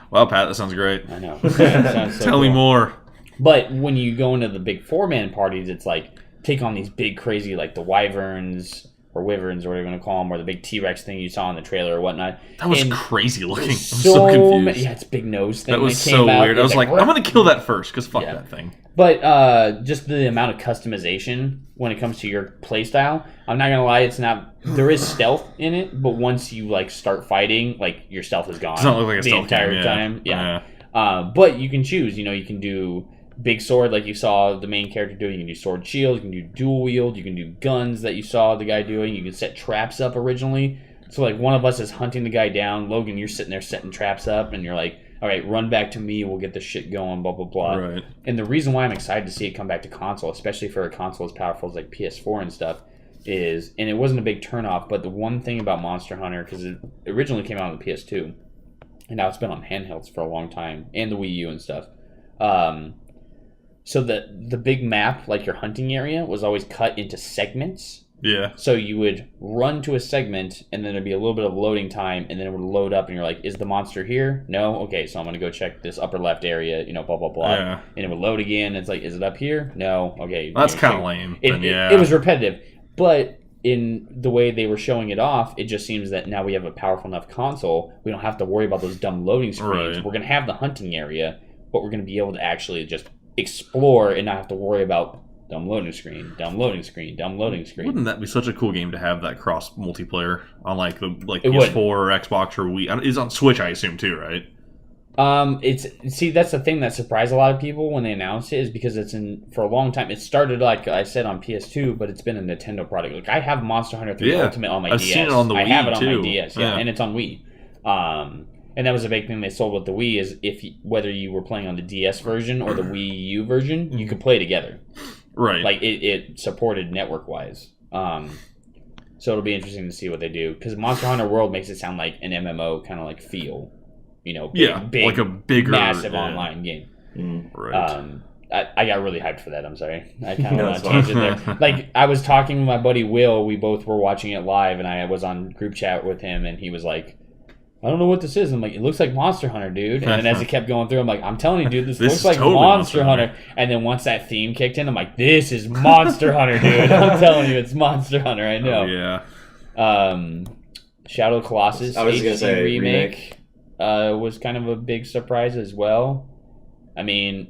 Wow, Pat, that sounds great. I know. It sounds so Tell me cool. more. But when you go into the big 4-man parties, it's like take on these big crazy like the wyverns or wyverns or whatever you want to call them, or the big T-Rex thing you saw in the trailer or whatnot. That was And crazy looking. I'm so so confused. yeah, it's big nose thing. That was came so out. weird. I It's was like, I'm gonna kill that first because fuck Yeah. that thing. But just the amount of customization when it comes to your playstyle, I'm not gonna lie, it's not. There is stealth in it, but once you like start fighting, like your stealth is gone. Does not look like a the stealth entire game, yeah. time. Yeah. But you can choose. You can do big sword like you saw the main character doing. You can do sword shield. You can do dual wield. You can do guns that you saw the guy doing. You can set traps up originally. So like one of us is hunting the guy down. Logan, you're sitting there setting traps up, and you're like, all right, run back to me. We'll get this shit going. Blah blah blah. Right. And the reason why I'm excited to see it come back to console, especially for a console as powerful as like PS4 and stuff, is, and it wasn't a big turnoff, but the one thing about Monster Hunter, because it originally came out on the PS2, and now it's been on handhelds for a long time, and the Wii U and stuff. So the big map, like your hunting area, was always cut into segments. Yeah. So you would run to a segment, and then there'd be a little bit of loading time, and then it would load up, and you're like, is the monster here? No? Okay, so I'm going to go check this upper left area, blah, blah, blah. Yeah. And it would load again. It's like, is it up here? No? Okay. That's kind of check. lame. It, then, it- yeah. it was repetitive. But in the way they were showing it off, it just seems that now we have a powerful enough console, we don't have to worry about those dumb loading screens. Right. We're going to have the hunting area, but we're going to be able to actually just explore and not have to worry about dumb loading screen, dumb loading screen, dumb loading screen. Wouldn't that be such a cool game to have that cross multiplayer on like the It would. PS4 or Xbox or Wii? It's on Switch, I assume too, right? That's the thing that surprised a lot of people when they announced it, is because it's for a long time. It started, like I said, on PS2, but it's been a Nintendo product. Like I have Monster Hunter 3 Yeah. Ultimate on my I've DS. seen it on the I Wii, have it on too. my DS, Yeah. and it's on Wii. And that was a big thing they sold with the Wii, is whether you were playing on the DS version or the Wii U version, you could play together. Right. Like it supported network wise. So it'll be interesting to see what they do, because Monster Hunter World makes it sound like an MMO kind of like feel, big, like a bigger, massive yeah. online game. Right. I got really hyped for that. I'm sorry. I kind No, of it's changed it fine. there. Like I was talking with my buddy Will. We both were watching it live, and I was on group chat with him, and he was like, "I don't know what this is." I'm like, "It looks like Monster Hunter, dude." And then as it kept going through, I'm like, "I'm telling you, dude, this This looks is like totally Monster Monster Hunter." And then once that theme kicked in, I'm like, "This is Monster Hunter, dude." I'm telling you, it's Monster Hunter. I know. Oh, yeah. Shadow of the Colossus I was HD gonna say remake was kind of a big surprise as well. I mean,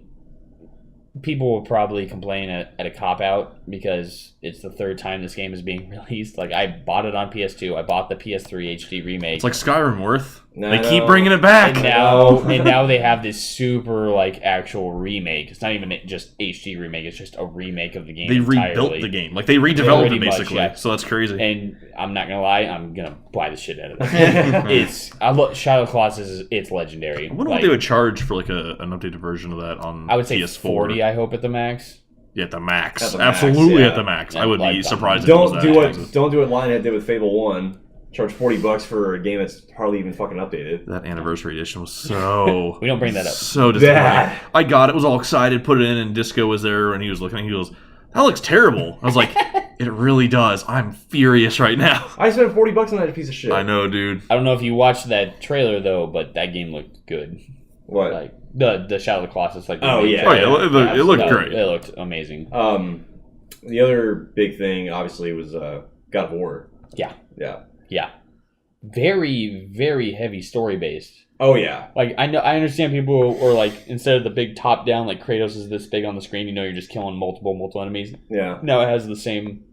people will probably complain at a cop-out because it's the third time this game is being released. Like, I bought it on PS2. I bought the PS3 HD remake. It's like Skyrim worth. No, They keep bringing it back. and now they have this super, like, actual remake. It's not even just HD remake. It's just a remake of the game They entirely. rebuilt the game. Like, they redeveloped Pretty it, much, basically. yeah. So that's crazy. And I'm not gonna lie, I'm gonna buy the shit out of it. Shadow of the Colossus it's legendary. I wonder what they would charge for, like, an updated version of that on I would say PS4. 40. I hope at the max. Yeah, at the max. At the max, Absolutely yeah. at the max. Yeah, I would be like, surprised if it was Don't that. do what Lionhead did with Fable 1. Charge $40 for a game that's hardly even fucking updated. That anniversary edition was so... We don't bring that up. So disappointing. Bad. I got it, was all excited, put it in, and Disco was there, and he was looking, and he goes, that looks terrible. I was like, it really does. I'm furious right now. I spent $40 on that piece of shit. I know, dude. I don't know if you watched that trailer though, but that game looked good. What? Like the Shadow of the Colossus. Like the Oh, main yeah. Oh, trailer. yeah, it looked No, great. It looked amazing. The other big thing, obviously, was God of War. Yeah. Yeah. Yeah. Very, very heavy story based. Oh, yeah. Like I understand people are like, instead of the big top down, like Kratos is this big on the screen, you're just killing multiple enemies. Yeah. No, it has the same,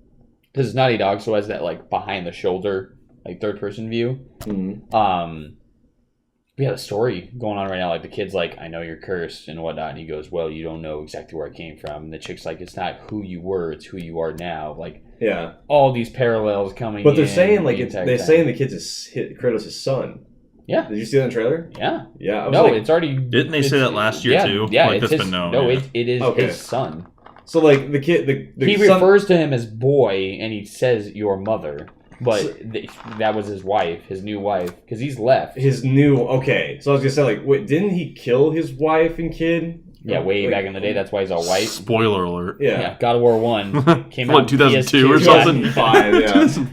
because it's Naughty Dog, so it has that like behind the shoulder, like third person view. Mhm. We had a story going on right now. Like the kid's like, I know you're cursed and whatnot. And he goes, well, you don't know exactly where I came from. And the chick's like, it's not who you were, it's who you are now. Like Yeah. all these parallels coming. But they're in saying, like, the it's, entire they're time. saying the kid's Kratos' son. Yeah. Did you see that in the trailer? Yeah. Yeah. I was No, like, it's already. Didn't they say it's- that last year, yeah, too? Yeah, Like, it's that's his, been known, No, yeah. it is Okay. his son. so, like, the kid, the He son, refers to him as boy, and he says your mother. But that was his wife, his new wife, because he's left. his new, okay. So I was going to say, like, wait, didn't he kill his wife and kid? Yeah, way Like, back in the day. That's why he's all white. Spoiler alert. Yeah, God of War 1 came What, out 2002 or PS2. something? 2005, yeah.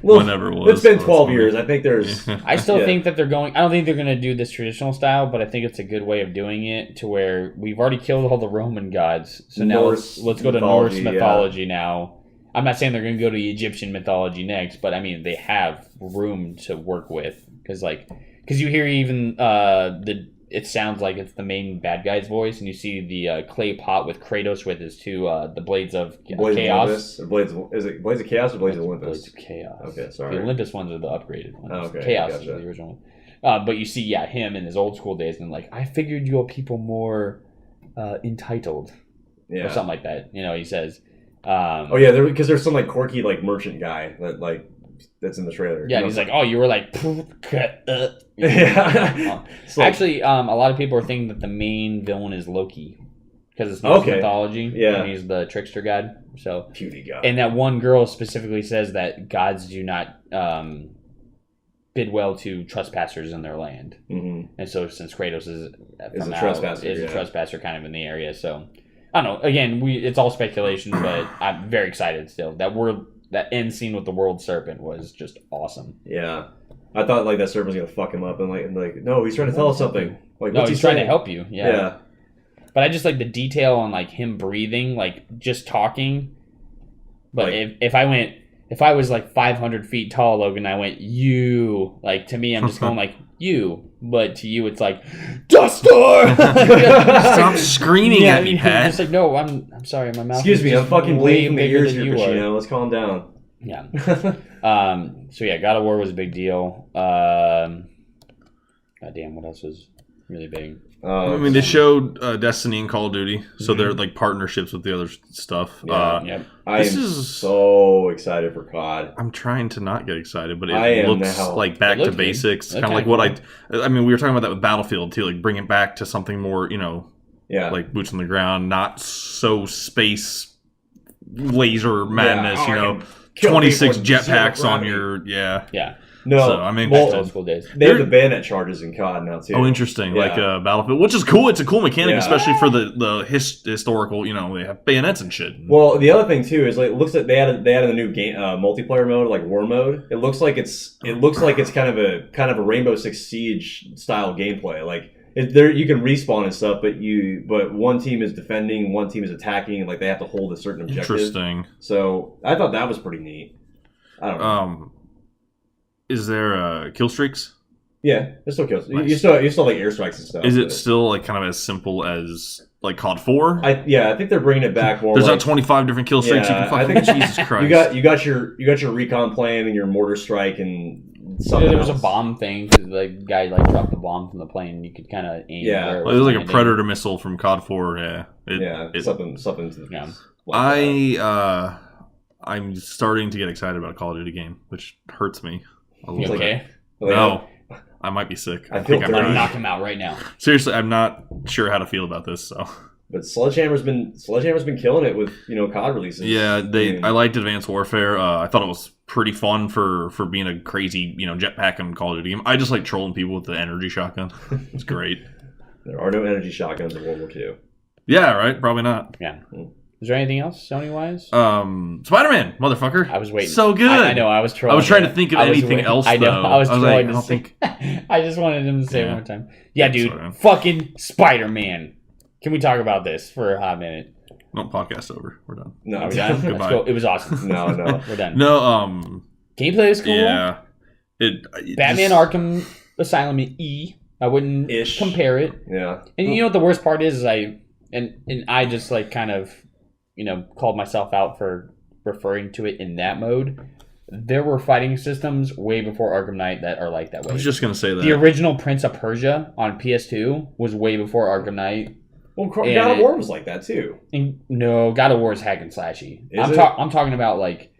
Well, Whenever it was. It's been so 12 funny. years. I think there's... I still Yeah. think that they're going. I don't think they're going to do this traditional style, but I think it's a good way of doing it to where we've already killed all the Roman gods. So now Norse let's go to mythology, Norse yeah. mythology now. I'm not saying they're going to go to Egyptian mythology next, but I mean they have room to work with because you hear even it sounds like it's the main bad guy's voice, and you see the clay pot with Kratos with his two the blades of Blades chaos. of Olympus? Is it Blades of Chaos or Blades of Olympus? Blades of Chaos. Okay, sorry. The Olympus ones are the upgraded ones. Oh, okay, Chaos gotcha. is the original one. But you see, him in his old school days, and like, I figured you people more entitled, Yeah. or something like that. He says. Oh yeah, because there's some like quirky like merchant guy that's in the trailer. Yeah, and he's like, oh, you were like, yeah. It's like- Actually, a lot of people are thinking that the main villain is Loki because it's Norse Okay. mythology. Yeah. and he's the trickster god. So, cutie guy. and that one girl specifically says that gods do not bid well to trespassers in their land. hmm And so, since Kratos is from a out, trespasser, is a yeah. trespasser kind of in the area. So, I don't know. Again, it's all speculation, but I'm very excited still. That end scene with the world serpent was just awesome. Yeah, I thought like that serpent was gonna fuck him up, and like no, he's trying to tell us something. Like No, what's he's he trying to saying? help you. Yeah. But I just like the detail on like him breathing, like just talking. But Like- if I was like 500 feet tall, Logan, I went you. Like to me, I'm just going like you, but to you, it's like Dustor. Stop screaming at me, Pat. Just like no, I'm sorry, my mouth. Excuse is me, just I'm fucking way bleeding from the bigger ears than here, you are. Pacino. Let's calm down. Yeah. So yeah, God of War was a big deal. God damn, what else was really big? I mean, they showed Destiny and Call of Duty, so they're like partnerships with the other stuff. Yeah. Yep. I This am is- so excited for COD. I'm trying to not get excited, but I it am looks now. like back It looks to good. basics. It Kind of looks like kinda what I mean, we were talking about that with Battlefield too, like bring it back to something more, Yeah, like boots on the ground, not so space laser madness, I can kill 26 people with zero jetpacks on gravity. your, Yeah. No, So, I mean, Back to Well, old school days. they have the bayonet charges in COD now too. Oh, interesting. Yeah. Like Battlefield, which is cool. It's a cool mechanic, Yeah. especially for the historical. They have bayonets and shit. Well, the other thing too is like it looks like they added a new game multiplayer mode, like war mode. It looks like it's kind of a Rainbow Six Siege style gameplay. Like there you can respawn and stuff, but one team is defending, one team is attacking, and like they have to hold a certain objective. Interesting. So I thought that was pretty neat. I don't know. Is there kill streaks? Yeah, it still kills. You Nice. still like airstrikes and stuff. Is it but- still like kind of as simple as like COD 4? I think they're bringing it back more. There's like, not 25 different kill streaks Yeah, you can I fucking. think- Jesus Christ! you got your recon plan and your mortar strike and something. There was a else. bomb thing because the guy like dropped the bomb from the plane. You could kind of aim. Yeah. where Well, it was like a landing. Predator missile from COD 4. Yeah. Something to Yeah. like that. I'm starting to get excited about a Call of Duty game, which hurts me a You little okay? bit. No, I might be sick. I I feel think I'm I'm gonna dirty. knock him out right now. Seriously, I'm not sure how to feel about this. So But Sledgehammer's been killing it with COD releases. yeah, mean, I liked Advanced Warfare. I thought it was pretty fun for being a crazy jetpack and Call of Duty game. I just like trolling people with the energy shotgun. It's great. there are no energy shotguns in World War II. Yeah, right. Probably not. Yeah. Is there anything else Sony wise? Spider-Man, motherfucker. I was waiting. So good. I know. I was trolling. I was trying to him. think of I was anything waiting- else. I know. Though. I was like, trolling. I don't think. I just wanted him to say it Yeah. one more time. Yeah, dude. Sorry. Fucking Spider-Man. Can we talk about this for a hot minute? No, podcast over. We're done. No, Are we done? Goodbye. Let's go. It was awesome. no. We're done. No, Gameplay was cool. yeah. Batman just- Arkham Asylum E. I wouldn't Ish. compare it. Yeah. And you know what the worst part is I just like kind of called myself out for referring to it in that mode. There were fighting systems way before Arkham Knight that are like that I way. was just gonna say that. The original Prince of Persia on PS2 was way before Arkham Knight. Well, And God of it- War was like that too. And no, God of War is hack and slashy. Is I'm it? talking about like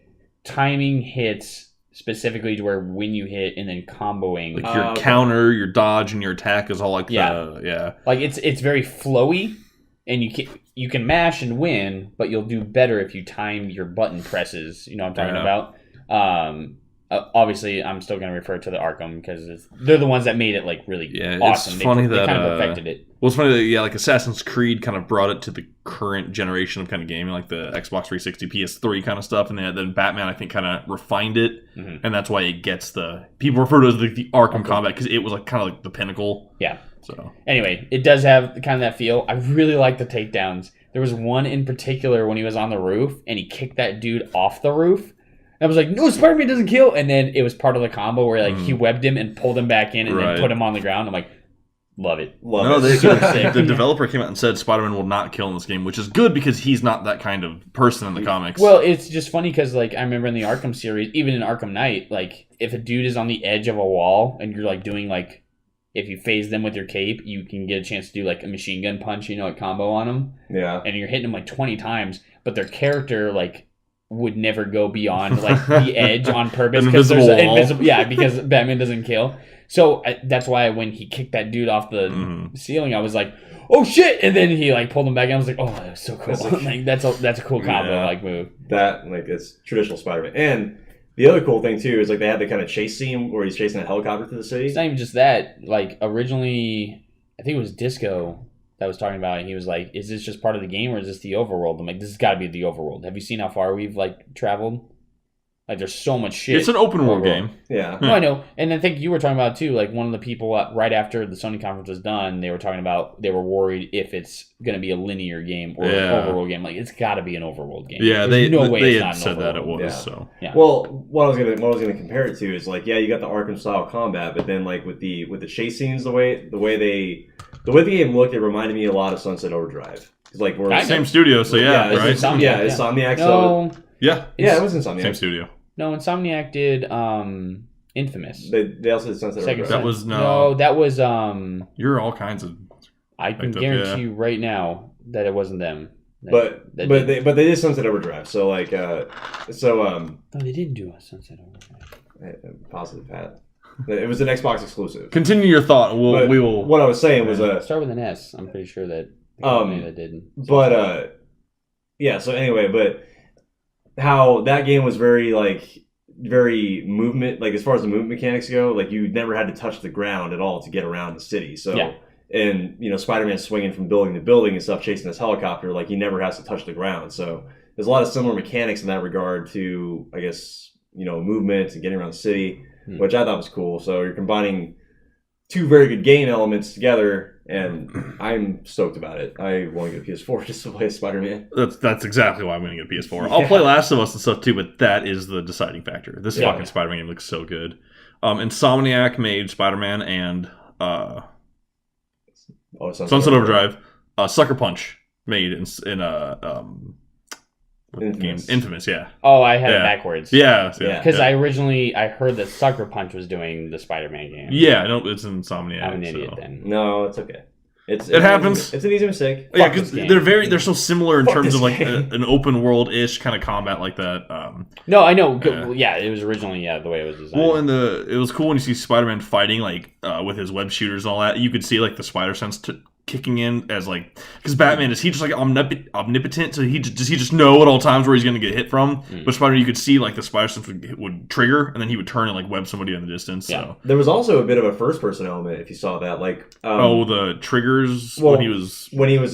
timing hits specifically to where when you hit and then comboing. like your okay. counter, your dodge, and your attack is all like Yeah. yeah. Like it's very flowy, and you can mash and win, but you'll do better if you time your button presses. You know what I'm talking Yeah. about. Obviously, I'm still going to refer to the Arkham because they're the ones that made it like really Yeah, it's awesome. funny they that, kind of perfected it. Well, it's funny that like Assassin's Creed kind of brought it to the current generation of kind of gaming, like the Xbox 360, PS3 kind of stuff, and then Batman I think kind of refined it, Mhm. and that's why it gets the people refer to it as the Arkham combat because it was like kind of like the pinnacle. Yeah. So Anyway, it does have kind of that feel. I really like the takedowns. There was one in particular when he was on the roof and he kicked that dude off the roof. I was like, no, Spider-Man doesn't kill. And then it was part of the combo where like he webbed him and pulled him back in and Right. then put him on the ground. I'm like, love it. Love no, it. they, Super sick. the developer came out and said Spider-Man will not kill in this game, which is good because he's not that kind of person in the comics. Well, it's just funny because like I remember in the Arkham series, even in Arkham Knight, like if a dude is on the edge of a wall and you're like doing like, if you phase them with your cape, you can get a chance to do like a machine gun punch, a combo on them. Yeah. And you're hitting them like 20 times, but their character like would never go beyond like the edge on purpose An because there's invisible an wall. invisible, yeah, because Batman doesn't kill. So that's why when he kicked that dude off the Mhm. ceiling, I was like, "Oh shit!" And then he like pulled him back, and I was like, "Oh, that was so cool!" That's like- Like, that's a cool combo Yeah. like move. That like it's traditional Spider-Man. And the other cool thing too is like they had the kind of chase scene where he's chasing a helicopter through the city. It's not even just that. Like originally, I think it was Disco that was talking about it. He was like, "Is this just part of the game, or is this the overworld?" I'm like, "This has got to be the overworld." Have you seen how far we've like traveled? Like, there's so much shit. it's an open world overall. game. Yeah. No, I know, and I think you were talking about it too. Like one of the people right after the Sony conference was done, they were talking about they were worried if it's going to be a linear game or Yeah. an overworld game. Like it's got to be an overworld game. Yeah, There's no way they it's had not an said that it overworld. was. Yeah. So Well, what I was gonna compare it to is like, yeah, you got the Arkham style combat, but then like with the chase scenes, the way the game looked, it reminded me a lot of Sunset Overdrive. It's like we're Kind of. same studio. So yeah, it's right. Insomniac, yeah, yeah. Insomniac. So No, Yeah, yeah, it was Insomniac. same studio. no, Insomniac did Infamous. They also did Sunset Sega Overdrive. That was no, that was You're all kinds of. I can Picked up, guarantee yeah. you right now that it wasn't them. But That but did- they did Sunset Overdrive. So like no, they didn't do a Sunset Overdrive. positive Pat. It was an Xbox exclusive. Continue your thought. But We will. What I was saying was Start with an S. I'm pretty sure that the Um, company that did. but yeah. So anyway, but how that game was very movement, like as far as the movement mechanics go, like you never had to touch the ground at all to get around the city. So Yeah. and Spider-Man swinging from building to building and stuff, chasing this helicopter, like he never has to touch the ground. So there's a lot of similar mechanics in that regard to, I guess, movement and getting around the city, which I thought was cool. So you're combining two very good game elements together, and I'm stoked about it. I want to get a PS4 just to play Spider-Man. That's exactly why I'm going to get a PS4. I'll play Last of Us and stuff too, but that is the deciding factor. This Yeah. fucking Spider-Man game looks so good. Insomniac made Spider-Man and Sunset Overdrive. Sucker Punch made in Infamous. Infamous, yeah. Oh, I had it Yeah. backwards. Yeah. Because yeah. I heard that Sucker Punch was doing the Spider-Man game. Yeah, no, it's Insomniac. I'm an idiot so. then. No, it's okay. It happens. It's an easy mistake. Yeah, Fuck because this game. they're so similar in Fuck terms this of like game. an open world ish kind of combat like that. No, I know. Yeah. Yeah, it was originally the way it was designed. Well, and it was cool when you see Spider-Man fighting like with his web shooters and all that. You could see like the spider sense kicking in as like because Batman is he just like omnipotent, so does he just know at all times where he's going to get hit from. But Spider-Man, you could see like the spider sense would trigger, and then he would turn and like web somebody in the distance. Yeah. So There was also a bit of a first-person element if you saw that, like the triggers well, when he was when he was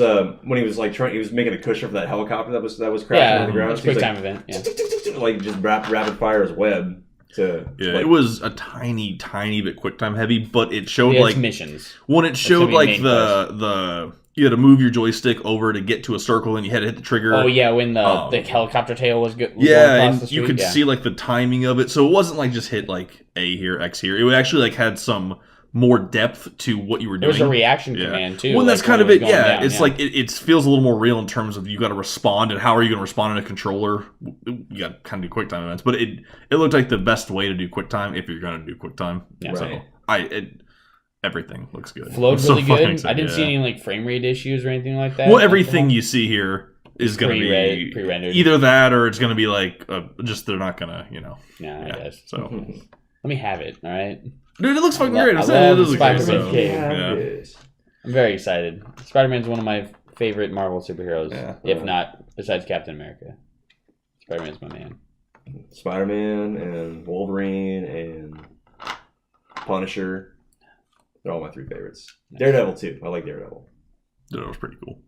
like he was making a cushion for that helicopter that was crashing on the ground. it's a So he quick was time event. Yeah. like just rapid fire his web to yeah, like, it was a tiny bit QuickTime heavy, but it showed Yeah, like it's missions. when it showed gonna be like main the you had to move your joystick over to get to a circle, and you had to hit the trigger. Oh yeah, when the helicopter tail was going across and the street. you could see like the timing of it, so it wasn't like just hit like A here, X here. It would actually like had some more depth to what you were there doing. was a reaction Yeah. command too. Well, like, that's kind when of it. was going Yeah, down, it's like it feels a little more real in terms of you got to respond, and how are you going to respond in a controller? You got to kind of do QuickTime events, but it looked like the best way to do QuickTime if you're going to do QuickTime. Yeah. So Right. everything looks good. flowed I'm so really fucking good. excited, I didn't see yeah. any like frame rate issues or anything like that. Well, everything you see here is going to be pre-rendered. either that or it's going to be like just they're not going to I guess. So Let me have it. All right. dude, it looks fucking I great. I'm love saying it the is Spider-Man good. So, game. yeah. I'm very excited. Spider-Man's one of my favorite Marvel superheroes, Yeah. if not besides Captain America. Spider-Man's my man. Spider-Man and Wolverine and Punisher. They're all my three favorites. Daredevil too. I like Daredevil. That was pretty cool.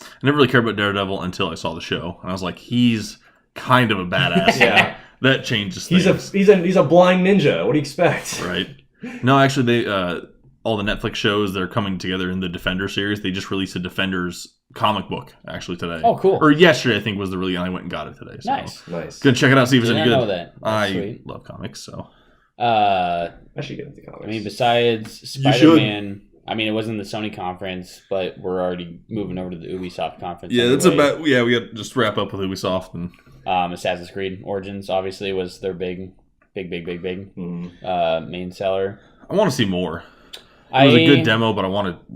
I never really cared about Daredevil until I saw the show, and I was like, he's kind of a badass. Yeah. That changes He's things. a blind ninja. What do you expect? Right. No, actually, they all the Netflix shows that are coming together in the Defender series. They just released a Defenders comic book actually today. Oh, cool. Or yesterday, I think was the release, and I went and got it today. So. Nice. Nice. Gonna check it out, see if it's Did any not good. know that. That's I sweet. love comics, so I should get into comics. I mean, besides You should. Spider-Man, I mean, it wasn't the Sony conference, but we're already moving over to the Ubisoft conference. yeah, that's anyway. about we got to just wrap up with Ubisoft and Assassin's Creed Origins obviously was their big Mhm. main seller. I want to see more. It was a good demo, but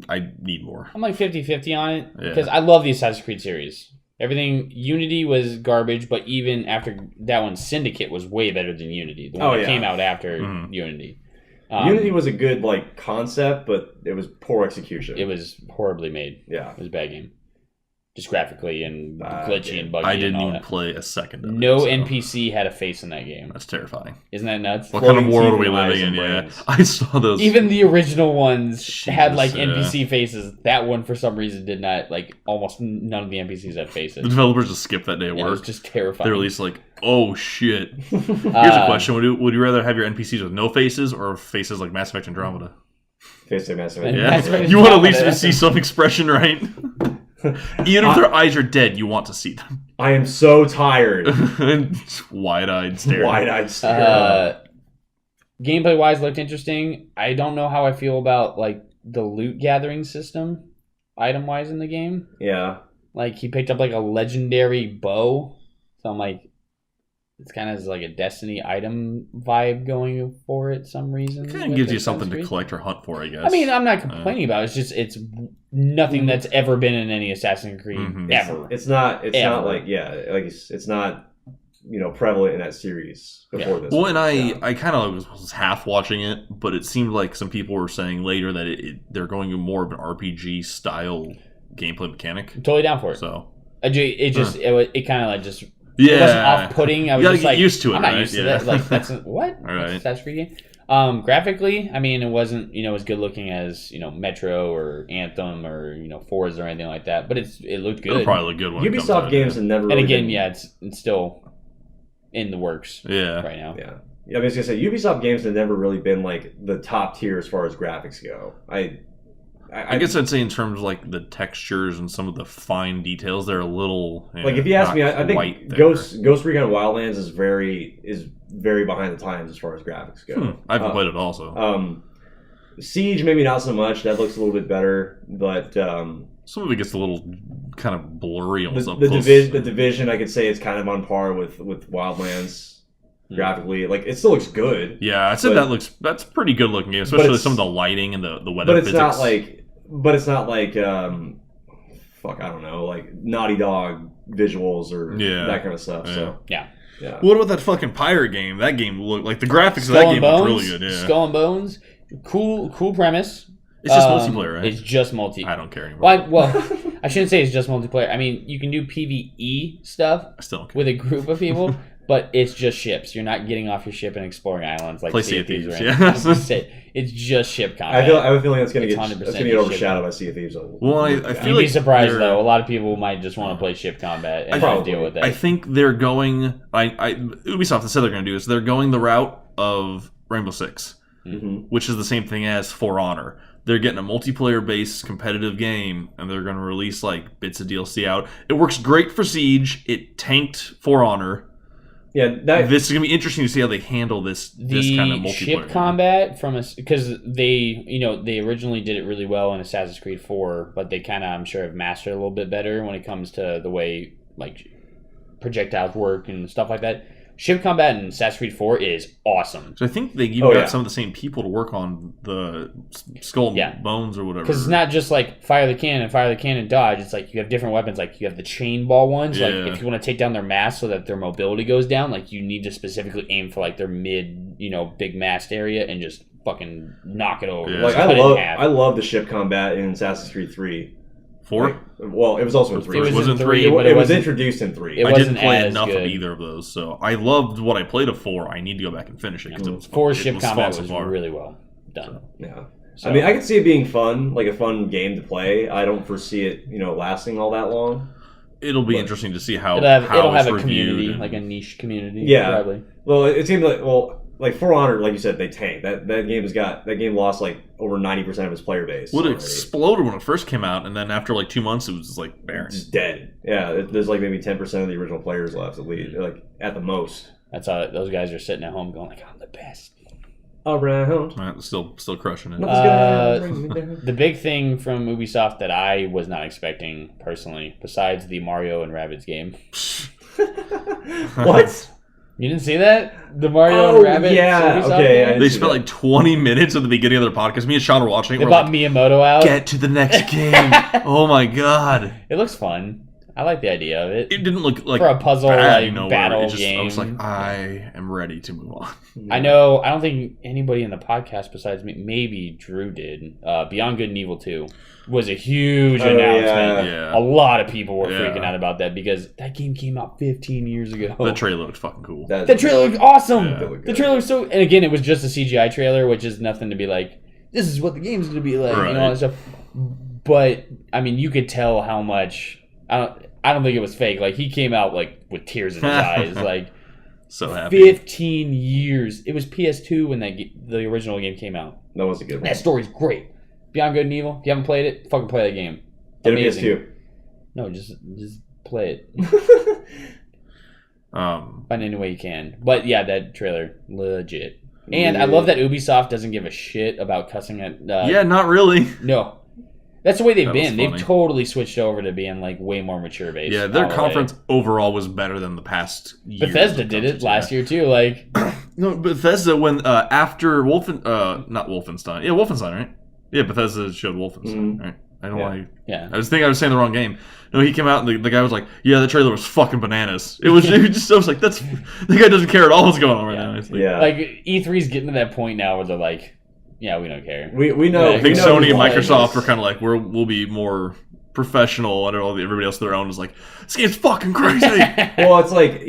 I need more. I'm like 50-50 on it Yeah. because I love the Assassin's Creed series. Everything Unity was garbage, but even after that one, Syndicate was way better than Unity. The one Oh, that yeah. came out after Mhm. Unity. Unity was a good like concept, but it was poor execution. It was horribly made. Yeah. It was a bad game, just graphically and glitchy yeah. and buggy. I and didn't all even that. play a second of No it. so NPC had a face in that game. That's terrifying. Isn't that nuts? What kind of Floating world are teeth we and eyes living in? and Yeah, brains. I saw those. Even the original ones had like Jesus, yeah. NPC faces. That one, for some reason, did not. Like almost none of the NPCs had faces. the developers just skipped that day at And it was work. just terrifying. They released like, oh shit. Here's Uh, a question: Would you rather have your NPCs with no faces or faces like Mass Effect Andromeda? Face of Mass And Effect. Mass Effect Yeah, you want at Andromeda. least to see some expression, right? Even if their eyes are dead, you want to see them. I am so tired. Wide-eyed stare. Wide-eyed stare. Gameplay wise, looked interesting. I don't know how I feel about like the loot gathering system, item wise in the game. Yeah. Like he picked up like a legendary bow, so I'm like, it's kind of like a Destiny item vibe going for it. Some reason It kind of with gives you Assassin's something to Creed. collect or hunt for, I guess. I mean, I'm not complaining about it. It's nothing that's ever been in any Assassin's Creed Mhm. ever. It's not Ever. like it's not prevalent in that series before this. Well, one. and Yeah. I kind of was half watching it, but it seemed like some people were saying later that they're going to more of an RPG style gameplay mechanic. I'm totally down for it. So It kind of like just yeah, it wasn't off-putting. I was You gotta just get like, used to it, I'm not right? used to Yeah. that. Like that's what? All right. Assassin's Creed game. Graphically, I mean, it wasn't as good looking as Metro or Anthem or Forza or anything like that, but it looked it'll good. probably look good when it comes Ubisoft out, games yeah. have never. And Really again, been, yeah, it's still in the works Yeah. right now. yeah. I was gonna say Ubisoft games have never really been like the top tier as far as graphics go. I guess I'd say in terms of like the textures and some of the fine details, they're a little like if you ask me, I think there. Ghost Recon Wildlands is very behind the times as far as graphics go. I haven't played it also. Siege maybe not so much. That looks a little bit better, but some of it gets a little kind of blurry. Almost the division, I could say, is kind of on par with Wildlands graphically. Like it still looks good. Yeah, I said that's pretty good looking game, especially some of the lighting and the weather. But it's physics. not like fuck, I don't know, like Naughty Dog visuals or that kind of stuff. Yeah. So Yeah. What about that fucking pirate game? That game looked like the graphics Skull of that and game Bones, looked really good. Yeah. Skull and Bones, cool premise. It's just multiplayer, right? It's just multi. I don't care anymore. Well, I shouldn't say it's just multiplayer. I mean, you can do PvE stuff I still don't care. with a group of people, but it's just ships. You're not getting off your ship and exploring islands like Play Sea of Sea of Thieves. Thieves, I was gonna say, it's just ship combat. I have a feeling that's going to It's get 100% overshadowed by Sea of Thieves. Well, I feel You'd like be surprised they're- though. A lot of people might just want to play ship combat and Probably. deal with that. I think they're going. Ubisoft has said they're going to do is they're going the route of Rainbow Six, which is the same thing as For Honor. They're getting a multiplayer-based competitive game, and they're going to release like bits of DLC out. It works great for Siege. It tanked For Honor. Yeah, This is going to be interesting to see how they handle this kind of multiplayer. ship game. combat because they originally did it really well in Assassin's Creed 4, but they kind of, I'm sure, have mastered it a little bit better when it comes to the way like projectiles work and stuff like that. Ship combat in Assassin's Creed 4 is awesome. So I think they even got some of the same people to work on the Skull and Bones or whatever. Because it's not just like fire the cannon, dodge. It's like you have different weapons. Like you have the chain ball ones. Like if you want to take down their mass so that their mobility goes down, like you need to specifically aim for like their mid, big mast area and just fucking knock it over. Yeah. like Cut it in half. I love the ship combat in Assassin's Creed 3. 4? Well, it was also in 3. It was wasn't in 3, but it was wasn't- introduced in 3. it I didn't wasn't play as enough of good. either of those, so I loved what I played of 4. I need to go back and finish it because it was 4 it ship was combat fun was so far. really well done. Yeah. So, I mean, I could see it being fun, like a fun game to play. I don't foresee it, lasting all that long. It'll be interesting to see how it'll have it's a reviewed community, and- like a niche community. Yeah. Probably. Well, it seemed like For Honor, like you said, they tanked. That game lost like over 90% of its player base. Well, it already. exploded when it first came out, and then after like 2 months, it was just like barren. Just dead. Yeah, there's like maybe 10% of the original players left, at least, like at the most. That's how those guys are sitting at home going like, I'm the best. Around. Right, still crushing it. Nothing's gonna bring me down. The big thing from Ubisoft that I was not expecting personally, besides the Mario and Rabbids game. What? You didn't see that? The Mario and Rabbids yeah, Ubisoft okay, game? They spent like 20 minutes at the beginning of their podcast. Me and Sean were watching it. They We're bought like, Miyamoto out. get to the next game. Oh my god. It looks fun. I like the idea of it. It didn't look like For a puzzle, bad, like, where battle it just, I was game. like, I am ready to move on. I know. I don't think anybody in the podcast besides me, maybe Drew did. Beyond Good and Evil 2 was a huge announcement. Yeah. A lot of people were Yeah. freaking out about that because that game came out 15 years ago. The trailer looked fucking cool. The trailer looked awesome. Yeah. The trailer was so, and again, it was just a CGI trailer, which is nothing to be like, this is what the game's going to be like, Right. all that stuff. But I mean, you could tell how much. I don't think it was fake. Like he came out like with tears in his eyes. Like So happy. 15 years. It was PS2 when the original game came out. That was a good one. That story's great. Beyond Good and Evil. If you haven't played it, fucking play that game. Get a Amazing. PS2. No, just play it. Find any way you can. But yeah, that trailer, legit. And I love that Ubisoft doesn't give a shit about cussing at. Yeah, not really. No. That's the way they've That was been. They've funny. totally switched over to being like way more mature based. Yeah, their all the conference way. overall was better than the past year. Bethesda did it last year too. Like, No, Bethesda when after not Wolfenstein. Yeah, Wolfenstein, right? Yeah, Bethesda showed Wolfenstein, right? I don't know why. yeah. I was thinking I was saying the wrong game. No, he came out and the guy was like, "Yeah, the trailer was fucking bananas." It was just I was like, "That's the guy doesn't care at all what's going on right Yeah. now." It's like, Yeah. Like E3's getting to that point now where they're like, yeah, we don't care. we know. Yeah, I we think know Sony who and won Microsoft this. are kind of like we'll be more professional, and everybody else their own is like, "This game's fucking crazy." Well, it's like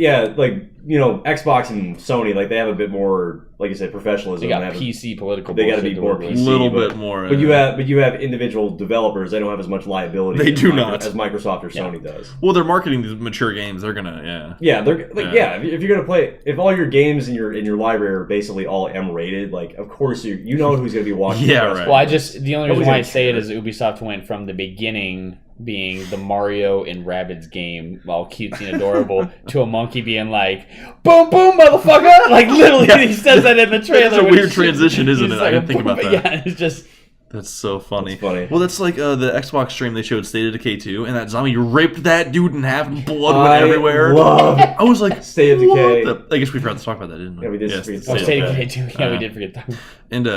Xbox and Sony, like they have a bit more, like I said, professionalism. They got have PC political. They gotta bullshit be to more work with. A PC. little but- bit more. But you have individual developers. They don't have as much liability. They as do not. as Microsoft or Yeah. Sony does. Well, they're marketing these mature games. They're gonna, Yeah, they're like Yeah. if you're gonna play, if all your games in your library are basically all M rated, like of course you know who's gonna be watching. Yeah, the best right. Well, ones. the only Nobody's reason why I gonna say it care. is Ubisoft went from the beginning being the Mario and Rabbids game, all cutesy and adorable, to a monkey being like, "Boom, boom, motherfucker!" Like literally, Yeah. he says that in the trailer. It's a when weird he's- transition, isn't he's it? I didn't think boom, about that. Yeah, it's just that's so funny. It's funny. Well, that's like the Xbox stream they showed State of Decay 2, and that zombie ripped that dude in half, and blood went I everywhere. love I was like, State of what Decay. the- I guess we forgot to talk about that, didn't we? Yeah, we did Yes, forget to oh, talk State about of that. Decay 2. Yeah, we did forget that. And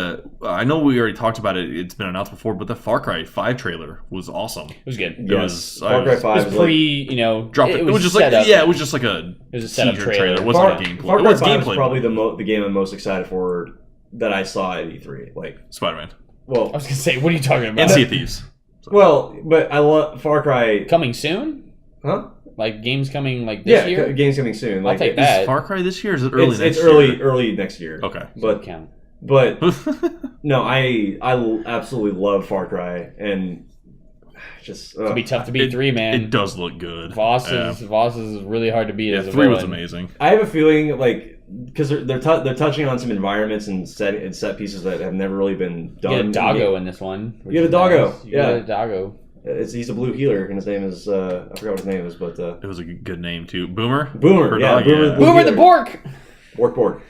I know we already talked about it. It's been announced before, but the Far Cry 5 trailer was awesome. It was good. Yes, I Far Cry was- It 5 was is like, pre, Dropped it. It was just set like up. it was just like a It was a setup teaser trailer. It wasn't Far, a gameplay. Far It Cry was 5 is gameplay. probably the game I'm most excited for that I saw at E3. Like, Spider-Man well, I was gonna say, what are you talking about? and Sea of Thieves. well, but I love Far Cry. Coming soon? Huh? Like games coming like this Yeah, year? game's coming soon. Like, take it's- that. Is Far Cry this year? Or is it early It's, next it's year? early next year. Okay. But Count. no, I absolutely love Far Cry, and just It'll be tough to beat 3, man. It does look good. Voss Yeah. is really hard to beat Yeah, as a 3 was villain. amazing. I have a feeling like because they're touching on some environments and set pieces that have never really been You done. get a in the doggo game. in this one. which You get a is doggo, nice. You yeah. get a doggo. He's a blue healer, and his name is I forgot what his name is, but It was a good name too. Boomer. Boomer. Or Yeah, dog, Boomer. yeah. Blue Boomer the healer. Bork! Bork.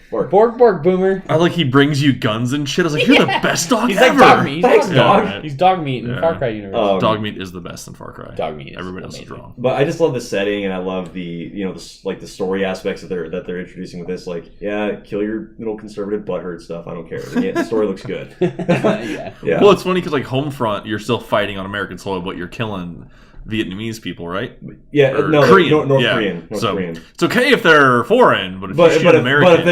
Bork, Boomer. I like he brings you guns and shit. I was like, you're the best dog He's ever. like dog meat. He's Thanks, dog, dog. meat. He's dog meat in Yeah. Far Cry universe. Dog meat is the best in Far Cry. Dog meat is Everybody else is amazing. wrong. But I just love the setting, and I love the the story aspects that they're introducing with this. Like, yeah, kill your little conservative butthurt stuff. I don't care. Yeah, the story looks good. Yeah. Yeah. Well, it's funny because like Homefront, you're still fighting on American soil, but you're killing Vietnamese people, right? Yeah, Or no, Korean. North Yeah. Korean. North So Korean. it's okay if they're foreign, but if But you shoot but American, if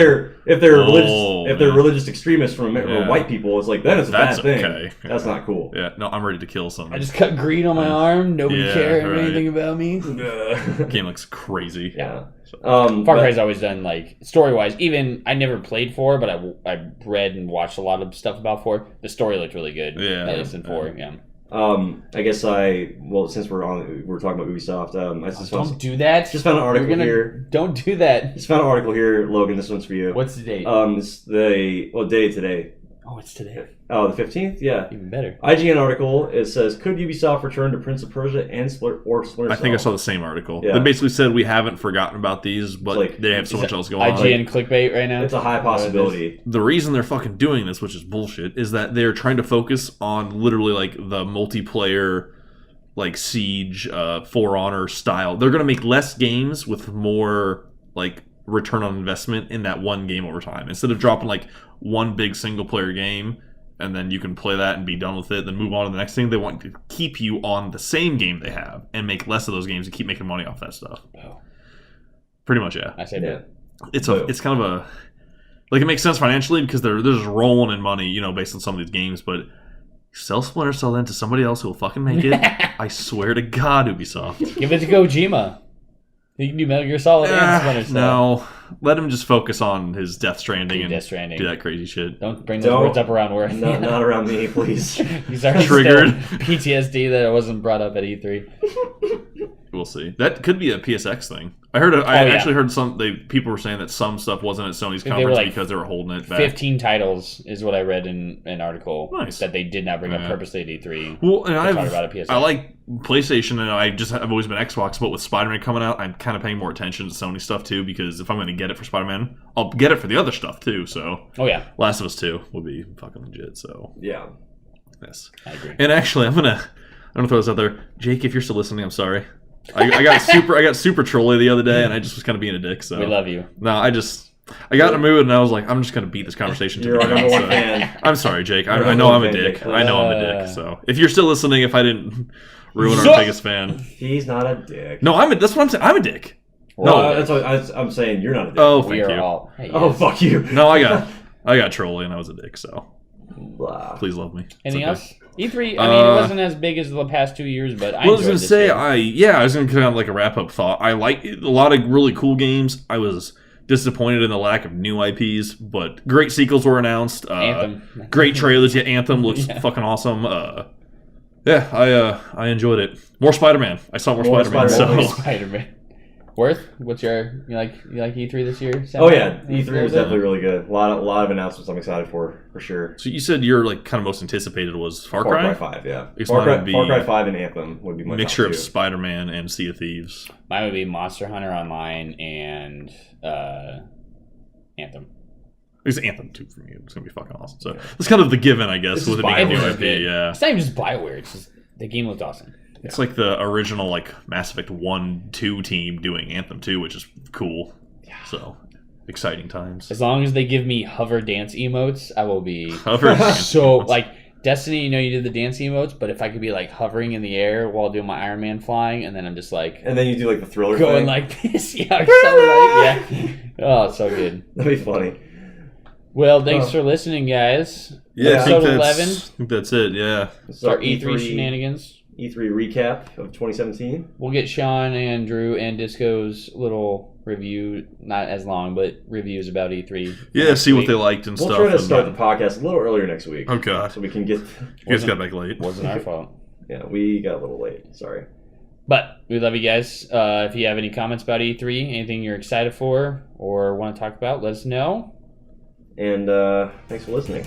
they're Oh, religious man. religious extremists from or Yeah. white people, it's like that is a That's bad thing. okay. That's not cool. yeah, no, I'm ready to kill someone. I just cut green on my arm. Nobody Yeah, cared right. anything about me. Game looks crazy. Yeah. Far but- Cry's always done like story wise. Even I never played 4, but I read and watched a lot of stuff about 4. The story looked really good. Yeah, At least in 4. Yeah. I guess since we're talking about Ubisoft, I Don't do that. just found an article You're gonna- here. Don't do that. Just found an article here, Logan. This one's for you. What's the date? It's the day today. Oh, it's today. Oh, the 15th. Yeah. Even better. IGN article. It says, could Ubisoft return to Prince of Persia and Splinter Cell? I think I saw the same article. Yeah. They basically said we haven't forgotten about these, but Like, they have so Is much it else going on. IGN clickbait right now. It's a high possibility. The reason they're fucking doing this, which is bullshit, is that they're trying to focus on literally like the multiplayer, like Siege, For Honor style. They're gonna make less games with more like return on investment in that one game over time. Instead of dropping like one big single player game and then you can play that and be done with it, then move on to the next thing. They want to keep you on the same game they have and make less of those games and keep making money off that stuff. Oh. Pretty much, yeah. I say Yeah. that. It's kind of a like it makes sense financially because they're just rolling in money, you know, based on some of these games. But sell Splinter Cell then to somebody else who will fucking make it. I swear to God, Ubisoft. Give it to Kojima. He can do Metal Gear Solid and Splinter Cell. No, let him just focus on his Death Stranding Do and Death Stranding. do that crazy shit. Don't bring those Don't- words up around Worth. Not around me, please. He's already Triggered. still PTSD that it wasn't brought up at E E3. We'll see. That could be a PSX thing. I actually heard people were saying that some stuff wasn't at Sony's They were conference like because they were holding it back. 15 titles is what I read in an article Nice. that they did not bring up Yeah. purposely at E3. Well, and They talked about it PSX. I like PlayStation, and I've always been Xbox, but with Spider-Man coming out, I'm kind of paying more attention to Sony stuff too, because if I'm going to get it for Spider-Man, I'll get it for the other stuff too. So, Oh yeah, Last of Us 2 will be fucking legit. So, Yeah. yes. I agree. And actually, I'm gonna throw this out there, Jake. If you're still listening, I'm sorry. I got super trolly the other day, and I just was kind of being a dick. So We love you. no, I got in a mood, and I was like, I'm just gonna beat this conversation to You're the our end. number one So- fan. I'm sorry, Jake. You're I our know I'm number a one fan, dick. Jake. I know I'm a dick. So if you're still listening, if I didn't ruin our Shut- biggest fan, He's not a dick. no, that's what I'm saying. I'm a dick. No, that's what I'm saying. You're not a dick. Oh, We thank are you. all. Hey, Oh, yes. fuck you. No, I got trolly, and I was a dick. So Blah. please love me. It's Anything okay. else? E3. I mean, it wasn't as big as the past 2 years, but I Well, I was enjoyed gonna this say, year. I was gonna kind of like a wrap up thought. I like a lot of really cool games. I was disappointed in the lack of new IPs, but great sequels were announced. Anthem. Great trailers. Yeah, Anthem looks Yeah. fucking awesome. I enjoyed it. More Spider-Man. I saw more More Spider-Man. Spider-Man. So Spider-Man. Worth, what's your you like E3 this year? Sam? Oh yeah, You E3 was thrilled? definitely really good. A lot of announcements I'm excited for sure. So you said your like kind of most anticipated was Far Far Cry? Cry 5, yeah. It's Far mine Cry, would be Far Cry 5 and Anthem would be my mixture top of two. Spider-Man and Sea of Thieves. Mine would be Monster Hunter Online and Anthem. It's Anthem 2 for me. It's gonna be fucking awesome. So it's kind of the given, I guess, This with is it being a new Bioware, IP. good. Yeah, It's not even just Bioware. It's just the game looked awesome. it's like the original like Mass Effect 1-2 team doing Anthem 2, which is cool. So exciting times. As long as they give me hover dance emotes, I will be Hover dance so emotes. like Destiny. You know, you did the dance emotes, but if I could be like hovering in the air while doing my Iron Man flying, and then I'm just like And then you do like the thriller going thing. like this, yeah, or something like, yeah. Oh, so good. That'd be funny. Well, thanks for listening, guys. Yeah, I Episode think 11. I think that's it. Yeah. This is Our our E3 shenanigans. E3 recap of 2017. We'll get Sean and Drew and Disco's little review, not as long, but reviews about E3. Yeah, next see what week. they liked and We'll stuff. try to and, start the podcast a little earlier next week. Oh god, So we can get. you guys got back late. Wasn't our fault. Yeah, we got a little late. Sorry. But we love you guys. If you have any comments about E3, anything you're excited for or want to talk about, let us know. And thanks for listening.